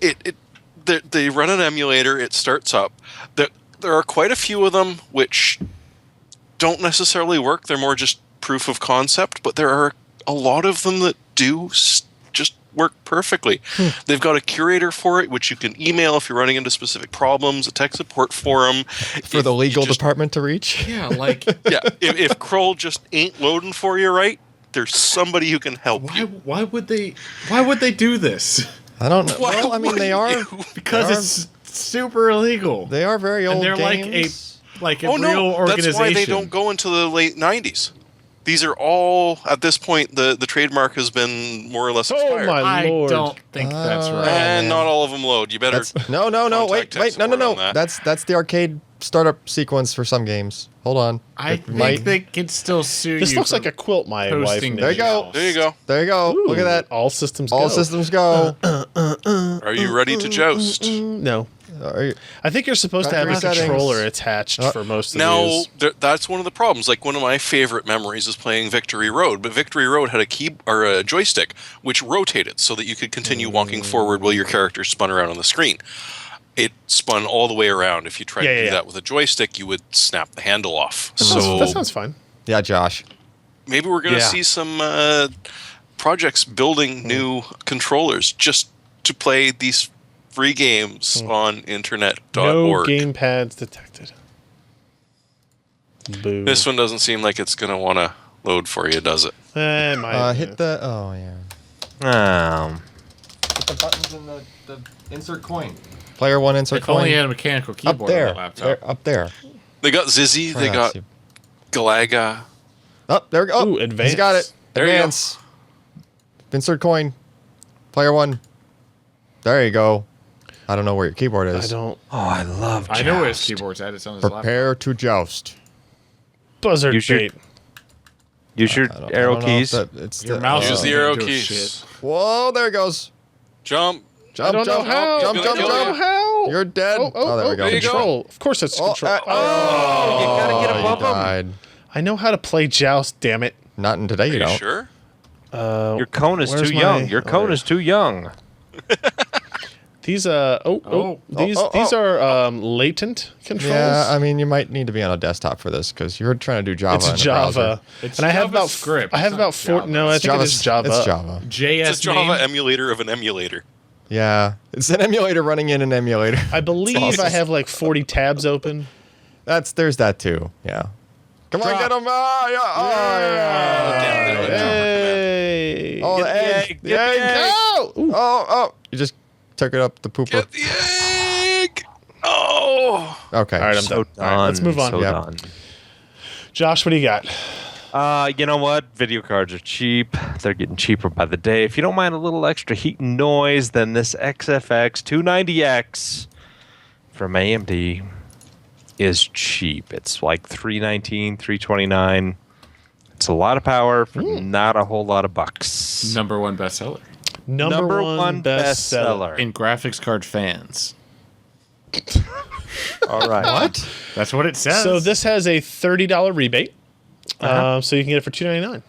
they run an emulator, it starts up. There are quite a few of them which don't necessarily work. They're more just proof of concept, but there are a lot of them that do just work perfectly. They've got a curator for it, which you can email if you're running into specific problems, a tech support forum. For the legal department to reach? yeah, like Yeah, if Kroll just ain't loading for you right, there's somebody who can help you. why would they do this? I don't know. Why Well, I mean, would they are. you? Because They are- it's super illegal. They are very old and they're games. like a Oh real no, organization. that's why they don't go into the late 90s. These are all, at this point, the trademark has been more or less Oh expired. my I lord! don't think that's right. And not all of them load. You better. No, wait, Contact tech no. support on that. That's the arcade startup sequence for some games. Hold on. I It think might- they can still sue This you. looks for like a quilt my wife posting knit. There you go. There you go. There you go. Look at that. All systems go. All systems go. Are you ready to joust? No. Are you- I think you're supposed to have a Factory settings. controller attached for most of Now, these. that's one of the problems. Like, one of my favorite memories is playing Victory Road, but Victory Road had a joystick which rotated so that you could continue walking forward while your character spun around on the screen. It spun all the way around. If you tried to do that with a joystick, you would snap the handle off. So That sounds fine. Yeah, Josh. maybe we're going to see some projects building new controllers just to play these free games on internet.org. No gamepads detected. Boo. This one doesn't seem like it's going to want to load for you, does it? Hit the. Oh yeah. Hit the buttons in the insert coin. Player one insert If coin. only you had a mechanical up keyboard there. on that laptop. There, up there. They got Zizzy, Try they not got to- Galaga. Oh, there we go. Ooh, He's advance. got it. There you go. Advance. Insert coin. Player one. There you go. I don't know where your keyboard I is. don't. Oh, I love. I know where his Joust. keyboard's at. It's on his laptop. Prepare to joust. Buzzard You should- bait. Use your I don't arrow know if keys. it's Your mouse Use is the arrow do keys. shit. Whoa, there it goes. Jump. I don't know how. Jump, He's jump, gonna kill jump. you. How? You're dead. Oh, there we go. There you go. Control. Of course, it's control. you gotta get you above them. died. I know how to play Joust. Damn it. Not in today, Are you you don't. sure? Your cone is where's too my- young. Your oh, cone there. is too young. These Oh. these are latent controls. Yeah, I mean, you might need to be on a desktop for this because you're trying to do Java. it's in a Java, browser. It's and I have about JavaScript. I have It's about not four. Java. No, I think it is Java. It's Java. JS It's a Java name? emulator of an emulator. Yeah, it's an emulator running in an emulator. I believe awesome. I have like 40 tabs open. There's that too. Yeah. Come on, get him! Oh, yeah! Oh, yeah! Hey! Oh, the Get the egg! egg, The get the egg! egg. Oh! Ooh. Oh! You just took it up the pooper. Get the egg! Oh! Okay. All right, I'm So done. All right, let's move on. So Yeah. done. Josh, what do you got? You know what? Video cards are cheap. They're getting cheaper by the day. If you don't mind a little extra heat and noise, then this XFX 290X from AMD is cheap. It's like $319, $329. It's a lot of power for not a whole lot of bucks. Number one bestseller. Number one bestseller. In graphics card fans. All right. What? That's what it says. So this has a $30 rebate. So you can get it for $299.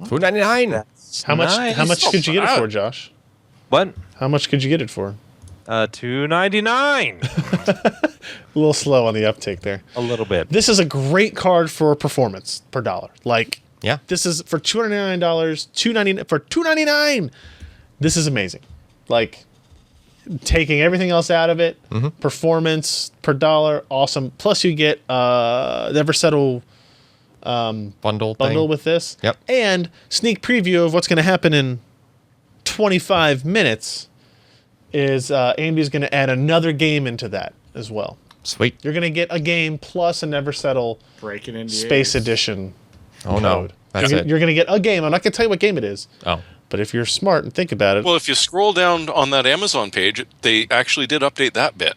$299. How much? Nice. How much could you get it bad. for, Josh? What? How much could you get it for? $299. A little slow on the uptake there. A little bit. This is a great card for performance per dollar. Like, Yeah. this is for $299, $299 for $299. This is amazing. Like, taking everything else out of it, performance per dollar, awesome. Plus, you get Never Settle Bundle bundle thing. with this. Yep. And sneak preview of what's going to happen in 25 minutes is AMD is going to add another game into that as well. Sweet. You're going to get a game plus a Never Settle breaking NDAs. Space Edition. Oh, no. code. That's you're, it. You're going to get a game. I'm not going to tell you what game it is. Oh. But if you're smart and think about it, Well, if you scroll down on that Amazon page, they actually did update that bit.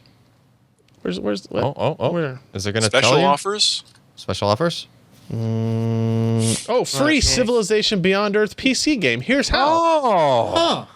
where's what? Oh. Where? Is it going to tell Special you? offers? Special offers? Oh, free Civilization Beyond Earth PC game. Here's how. Oh.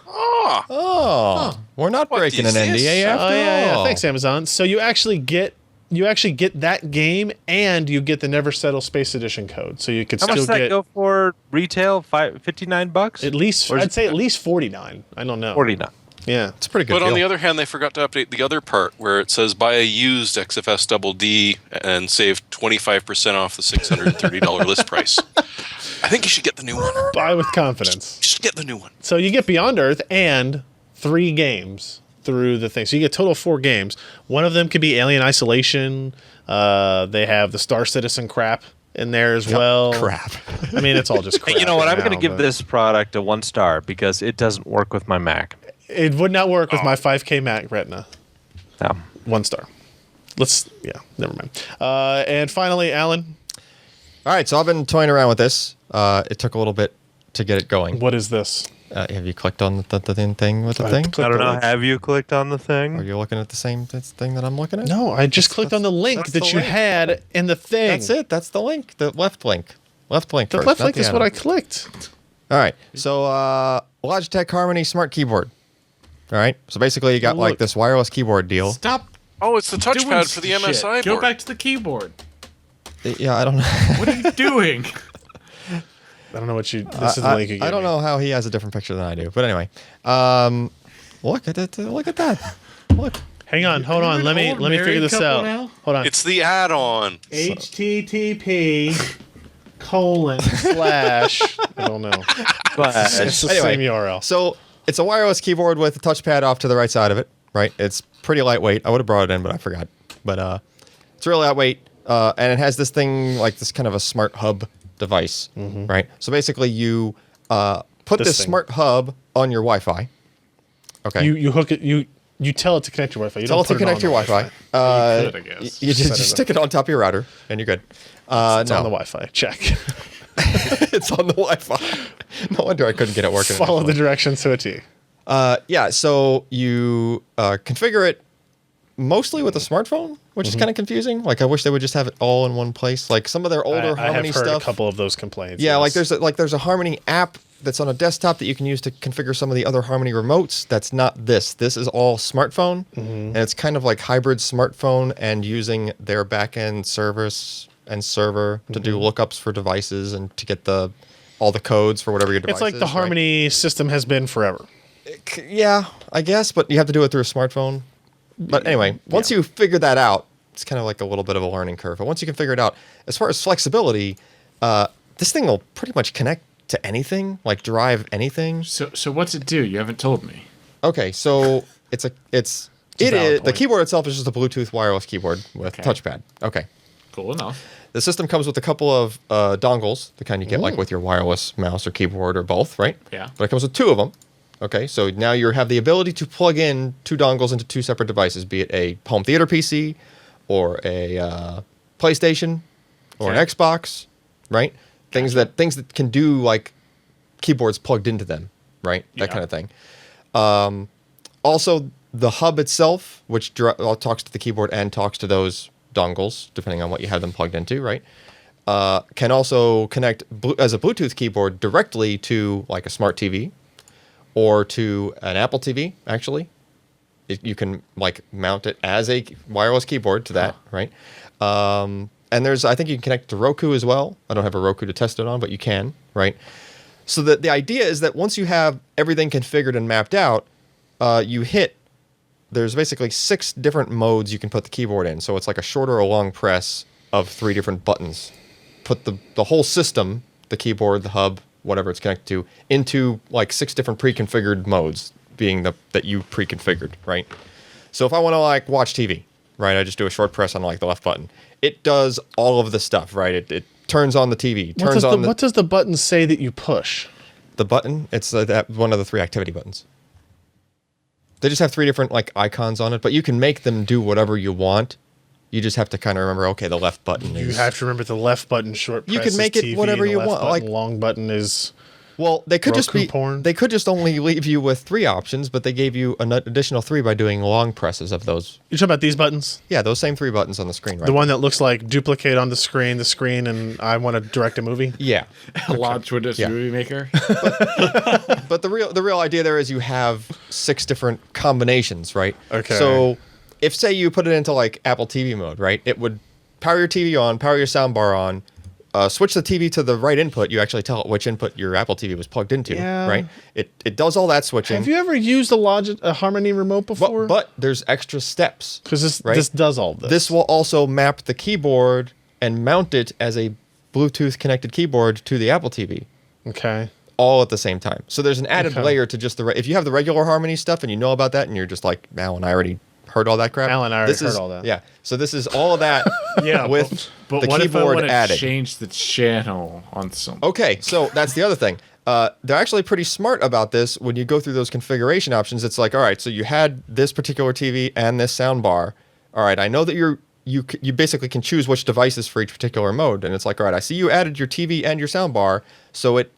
Oh. We're not What breaking is an this? NDA after Oh yeah. all. Thanks, Amazon. So you actually get that game, and you get the Never Settle Space Edition code. So you could How much still does that get go for retail? $59? at least. Or is I'd say at least 49. I don't know. 49. Yeah. It's a pretty good But deal. on the other hand, they forgot to update the other part where it says buy a used XFS Double D and save 25% off the $630 list price. I think you should get the new one. Buy with confidence. You should get the new one. So you get Beyond Earth and 3 games through the thing. So you get a total of 4 games. One of them could be Alien Isolation. They have the Star Citizen crap in there as well. Crap. I mean, it's all just crap. Hey, you know what? right I'm going to now, give but this product a 1 star because it doesn't work with my Mac. It would not work with my 5K Mac Retina. No. 1 star. Never mind. And finally, Alan. All right, so I've been toying around with this. It took a little bit to get it going. What is this? Have you clicked on the thing with the I thing? clicked I don't the know. link. Have you clicked on the Are thing? you looking at the same thing that I'm looking at? No, I just clicked on the link that's that the you link. had in the thing. That's it. That's the link. The left link. Left link. The first, left not link the is what I add-on. clicked. All right. So Logitech Harmony Smart Keyboard. All right. So basically, you got like Look. this wireless keyboard deal. Stop Oh, it's the doing touchpad for the shit. MSI Go board. back to the keyboard. Yeah, I don't know. What are you doing? I don't know what you. This is the link you gave I don't me. know how he has a different picture than I do. But anyway, look at it. Look at that. Look. Hang on, hold on. an Let me old figure married this couple out. now? Hold on. It's the add-on. HTTP colon slash. I don't know. It's the Anyway, same URL. So it's a wireless keyboard with a touchpad off to the right side of it. Right. It's pretty lightweight. I would have brought it in, but I forgot. But it's really lightweight, and it has this thing like this kind of a smart hub device. Right. So basically, you put This this thing. smart hub on your Wi-Fi. Okay. You hook it. You tell it to connect your Wi-Fi. You Tell don't it to put it connect on your the Wi-Fi. You could, I guess. You Set just it stick it on top of your router, and you're good. It's No, on the Wi-Fi. Check. it's on the Wi-Fi. No wonder I couldn't get it working. Follow the directions to a T. Yeah, so you configure it mostly with a smartphone, which is kind of confusing. Like, I wish they would just have it all in one place. Like some of their older I Harmony have heard stuff. a couple of those complaints. Yeah, yes. there's a Harmony app that's on a desktop that you can use to configure some of the other Harmony remotes. That's not this. This is all smartphone, and it's kind of like hybrid smartphone and using their backend service and server to do lookups for devices and to get all the codes for whatever your device It's like is. the right? Harmony system has been forever. Yeah, I guess, but you have to do it through a smartphone. But anyway, once you figure that out, it's kind of like a little bit of a learning curve. But once you can figure it out, as far as flexibility, this thing will pretty much connect to anything, like drive anything. So what's it do? You haven't told me. Okay, so it a is valid the point. keyboard itself is just a Bluetooth wireless keyboard with Okay. touchpad. Okay. Cool enough. The system comes with a couple of dongles, the kind you get like with your wireless mouse or keyboard or both, right? Yeah. But it comes with two of them. Okay, so now you have the ability to plug in two dongles into two separate devices, be it a home theater PC or a PlayStation or Okay. an Xbox, right? Things that can do like keyboards plugged into them, right? That Yeah. kind of thing. Also, the hub itself, which talks to the keyboard and talks to those dongles, depending on what you have them plugged into, right? Can also connect as a Bluetooth keyboard directly to like a smart TV or to an Apple TV, actually. You can like mount it as a wireless keyboard to that, right? And I think you can connect to Roku as well. I don't have a Roku to test it on, but you can, right? So the idea is that once you have everything configured and mapped out, there's basically 6 different modes you can put the keyboard in. So it's like a short or a long press of 3 different buttons. Put the whole system, the keyboard, the hub, whatever it's connected to, into like 6 different pre-configured modes, being that you pre-configured, right? So if I want to like watch TV, right, I just do a short press on like the left button. It does all of the stuff, right? It turns on the TV, What does the button say that you push? the button. It's one of the 3 activity buttons. They just have 3 different like icons on it, but you can make them do whatever you want. You just have to kind of remember, okay, the left button is... You have to remember the left button short press You can make is it TV, whatever and the you left want, button, like- long button is Well, they could just Roku be porn? They could just only leave you with 3 options, but they gave you an additional 3 by doing long presses of those. You're talking about these buttons? Yeah, those same 3 buttons on the screen, right? The one that looks like duplicate on the screen, and I want to direct a movie? Yeah. Launch Windows Yeah. Movie Maker. But the real idea there is you have 6 different combinations, right? Okay. So if say you put it into like Apple TV mode, right? It would power your TV on, power your soundbar on, switch the TV to the right input. You actually tell it which input your Apple TV was plugged into, Yeah. right? It does all that switching. Have you ever used a Harmony remote before? but there's extra steps. Because right? this does all this. This will also map the keyboard and mount it as a Bluetooth connected keyboard to the Apple TV, Okay. all at the same time. So there's an added Okay. layer to just if you have the regular Harmony stuff and you know about that and you're just like, Alan, I already heard all that crap. Alan, I already heard all that. Yeah. So this is all of that Yeah, with But the what if I keyboard want to added. change the channel on some? Okay, so that's the other thing. They're actually pretty smart about this. When you go through those configuration options, it's like, all right, so you had this particular TV and this sound bar. All right, I know that you're you basically can choose which devices for each particular mode. And it's like, all right, I see you added your TV and your soundbar. So it,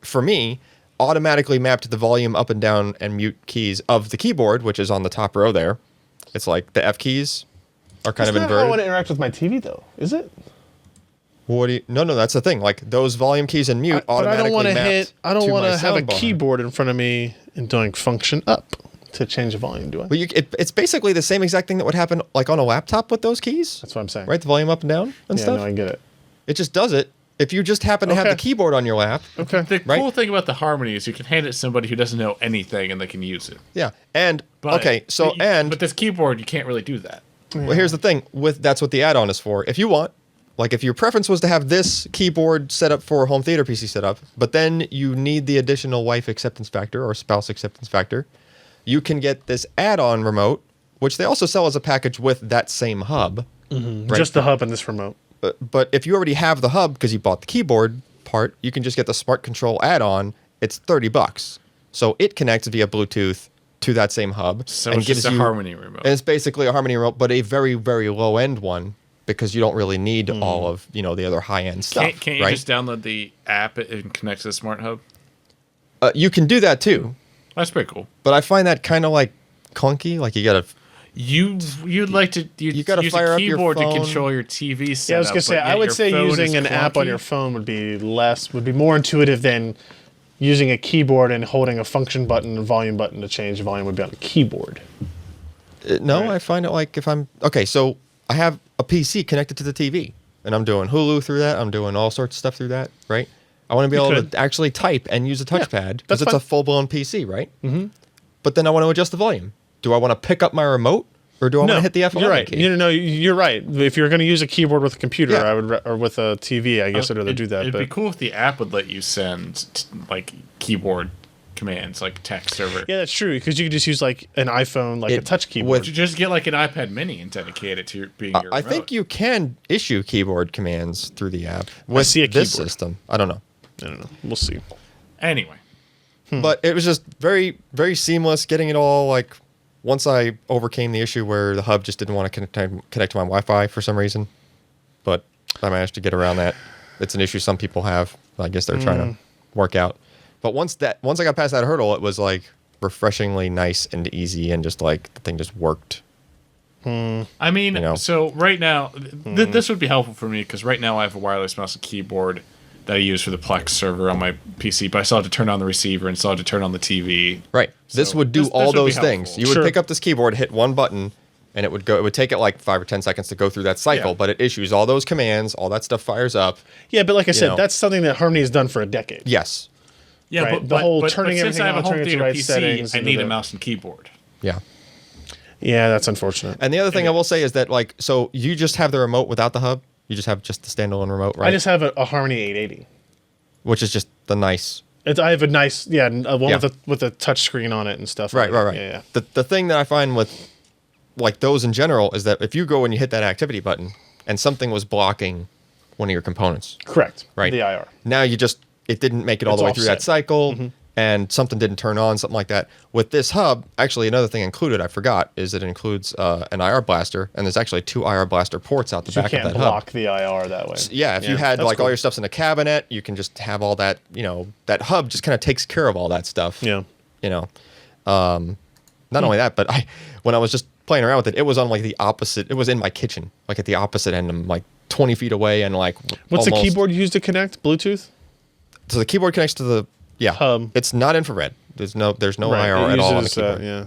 for me, automatically mapped the volume up and down and mute keys of the keyboard, which is on the top row there. It's like the F keys are kind of inverted. That's not how I want to interact with my TV, though, is it? What do you? No, that's the thing. Like those volume keys and mute But automatically I don't want to mapped hit. I don't to want my to have a soundbar. keyboard in front of me and doing function up to change the volume. Do I? But it's basically the same exact thing that would happen like on a laptop with those keys. That's what I'm saying. Right, the volume up and down and Yeah, stuff. no, I get it. It just does it. If you just happen to have Okay. the keyboard on your lap, Okay. The Right. cool thing about the Harmony is you can hand it to somebody who doesn't know anything and they can use it. yeah. And But, okay, so but this keyboard, you can't really do that. well, here's the thing. That's what the add-on is for. If you want, like, if your preference was to have this keyboard set up for home theater PC setup, but then you need the additional wife acceptance factor or spouse acceptance factor, you can get this add-on remote, which they also sell as a package with that same hub. Right? Just the hub and this remote. But if you already have the hub because you bought the keyboard part, you can just get the Smart Control add-on. It's $30. So it connects via Bluetooth to that same hub So and it's gives just a you Harmony remote. And it's basically a Harmony remote, but a very, very low-end one because you don't really need all of the other high-end stuff. Can't you right? just download the app and connect to the Smart Hub? You can do that too, That's pretty cool. but I find that kind of like clunky. Like you gotta. You'd like to you gotta use fire a up your keyboard to phone. control your TV setup. Yeah, I was gonna say. but I yet would your say phone using is an app on clunky. your phone would be more intuitive than using a keyboard and holding a function button and volume button to change the volume would be on a keyboard. No, Right. I find it like if I'm okay. So I have a PC connected to the TV, and I'm doing Hulu through that. I'm doing all sorts of stuff through that. Right. I want to be You able could. to actually type and use a touchpad that's because it's fine. a full-blown PC, right? Mm-hmm. But then I want to adjust the volume. Do I want to pick up my remote or do I want to hit the F11 you're right. key? No, you're right. If you're going to use a keyboard with a computer, Yeah. I would, or with a TV, I guess I'd rather do that. It'd But be cool if the app would let you send like keyboard commands, like text over. yeah, that's true because you could just use like an iPhone, like a It- touch keyboard. Would you just get like an iPad Mini and dedicate it to being your I remote? think you can issue keyboard commands through the app with see a this keyboard. system. I don't know. I don't know. We'll see. Anyway, But it was just very, very seamless getting it all like once I overcame the issue where the hub just didn't want to connect to my Wi-Fi for some reason. But I managed to get around that. It's an issue some people have. I guess they're trying to work out. But once I got past that hurdle, it was like refreshingly nice and easy and just like the thing just worked. I mean, You know. so right now, this would be helpful for me because right now I have a wireless mouse and keyboard that I use for the Plex server on my PC, but I still have to turn on the receiver and still have to turn on the TV. Right. This So would do this all would be those helpful. things. You would Sure. pick up this keyboard, hit one button, and it would take it like 5 or 10 seconds to go through that cycle, Yeah. but it issues all those commands, all that stuff fires up. Yeah, but like I said, know. that's something that Harmony has done for a decade. Yes. Yeah, Right, the whole turning since everything I have on, a home turning it to theater right PC, settings I and need the- a mouse and keyboard. Yeah. Yeah, that's unfortunate. And the other thing I will say is that like so you just have the remote without the hub? You just have just the standalone remote, right? I just have a Harmony 880. Which is just the nice. I have a nice, one Yeah. with a touch screen on it and stuff. Right. Yeah. The thing that I find with like those in general is that if you go and you hit that activity button and something was blocking one of your components, Correct. right? The IR. Now it didn't make it all It's the way through that offset. cycle and something didn't turn on, something like that. With this hub, actually another thing included, I forgot, is it includes an IR blaster, and there's actually 2 IR blaster ports out the So you back of can't that block hub. the IR that way. Yeah, if you had that's like all cool. your stuff's in a cabinet, you can just have all that, that hub just kind of takes care of all that stuff. Yeah. Not only that, but when I was just playing around with it, it was on like the opposite, it was in my kitchen, like at the opposite end. I'm like 20 feet away and like What's the almost- keyboard you use to connect? Bluetooth? So the keyboard connects to the Hub. It's not infrared. There's no Right, IR it at all on the uses, keyboard. yeah.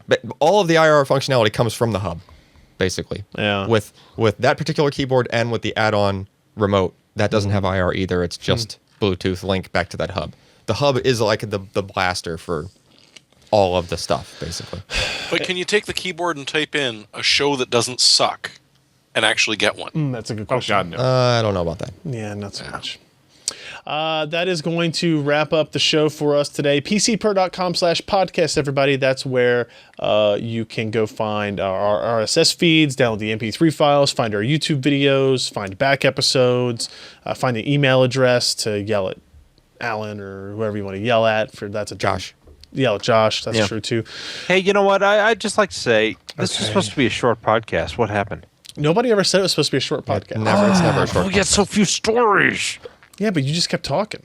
But all of the IR functionality comes from the hub, basically. Yeah. With that particular keyboard and with the add-on remote, that doesn't have IR either. It's just Bluetooth link back to that hub. The hub is like the blaster for all of the stuff, basically. But can you take the keyboard and type in a show that doesn't suck and actually get one? That's a good Oh question. God, no. I don't know about that. Yeah, not so much. That is going to wrap up the show for us today. PCPro.com/podcast, everybody. That's where you can go find our RSS feeds, download the MP3 files, find our YouTube videos, find back episodes, find the email address to yell at Alan or whoever you want to yell at. That's a Josh. Yell at Josh. That's Yeah. true too. Hey, you know what? I'd just like to say this was Okay. supposed to be a short podcast. What happened? Nobody ever said it was supposed to be a short podcast. Never. It's never a short. We get so few stories. Yeah, but you just kept talking.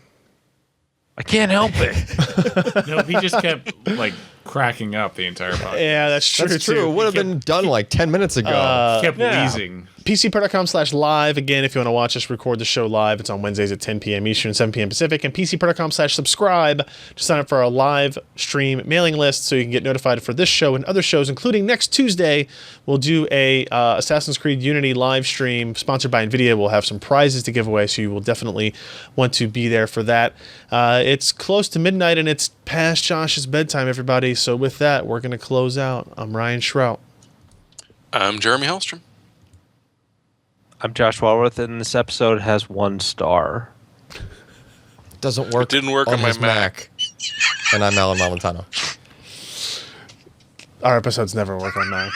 I can't help it. No, he just kept like cracking up the entire podcast. Yeah, that's true. That's true. too. It would have been done like 10 minutes ago. Kept yeah. wheezing. PCPro.com/live. Again, if you want to watch us record the show live, it's on Wednesdays at 10 p.m. Eastern, 7 p.m. Pacific. And PCPro.com/subscribe to sign up for our live stream mailing list so you can get notified for this show and other shows, including next Tuesday. We'll do a Assassin's Creed Unity live stream sponsored by NVIDIA. We'll have some prizes to give away, so you will definitely want to be there for that. It's close to midnight, and it's past Josh's bedtime, everybody. So with that, we're going to close out. I'm Ryan Shrout. I'm Jeremy Hellstrom. I'm Josh Walworth, and this episode has 1 star. Doesn't work. It didn't work on my his Mac. And I'm Alan Malentano. Our episodes never work on Mac.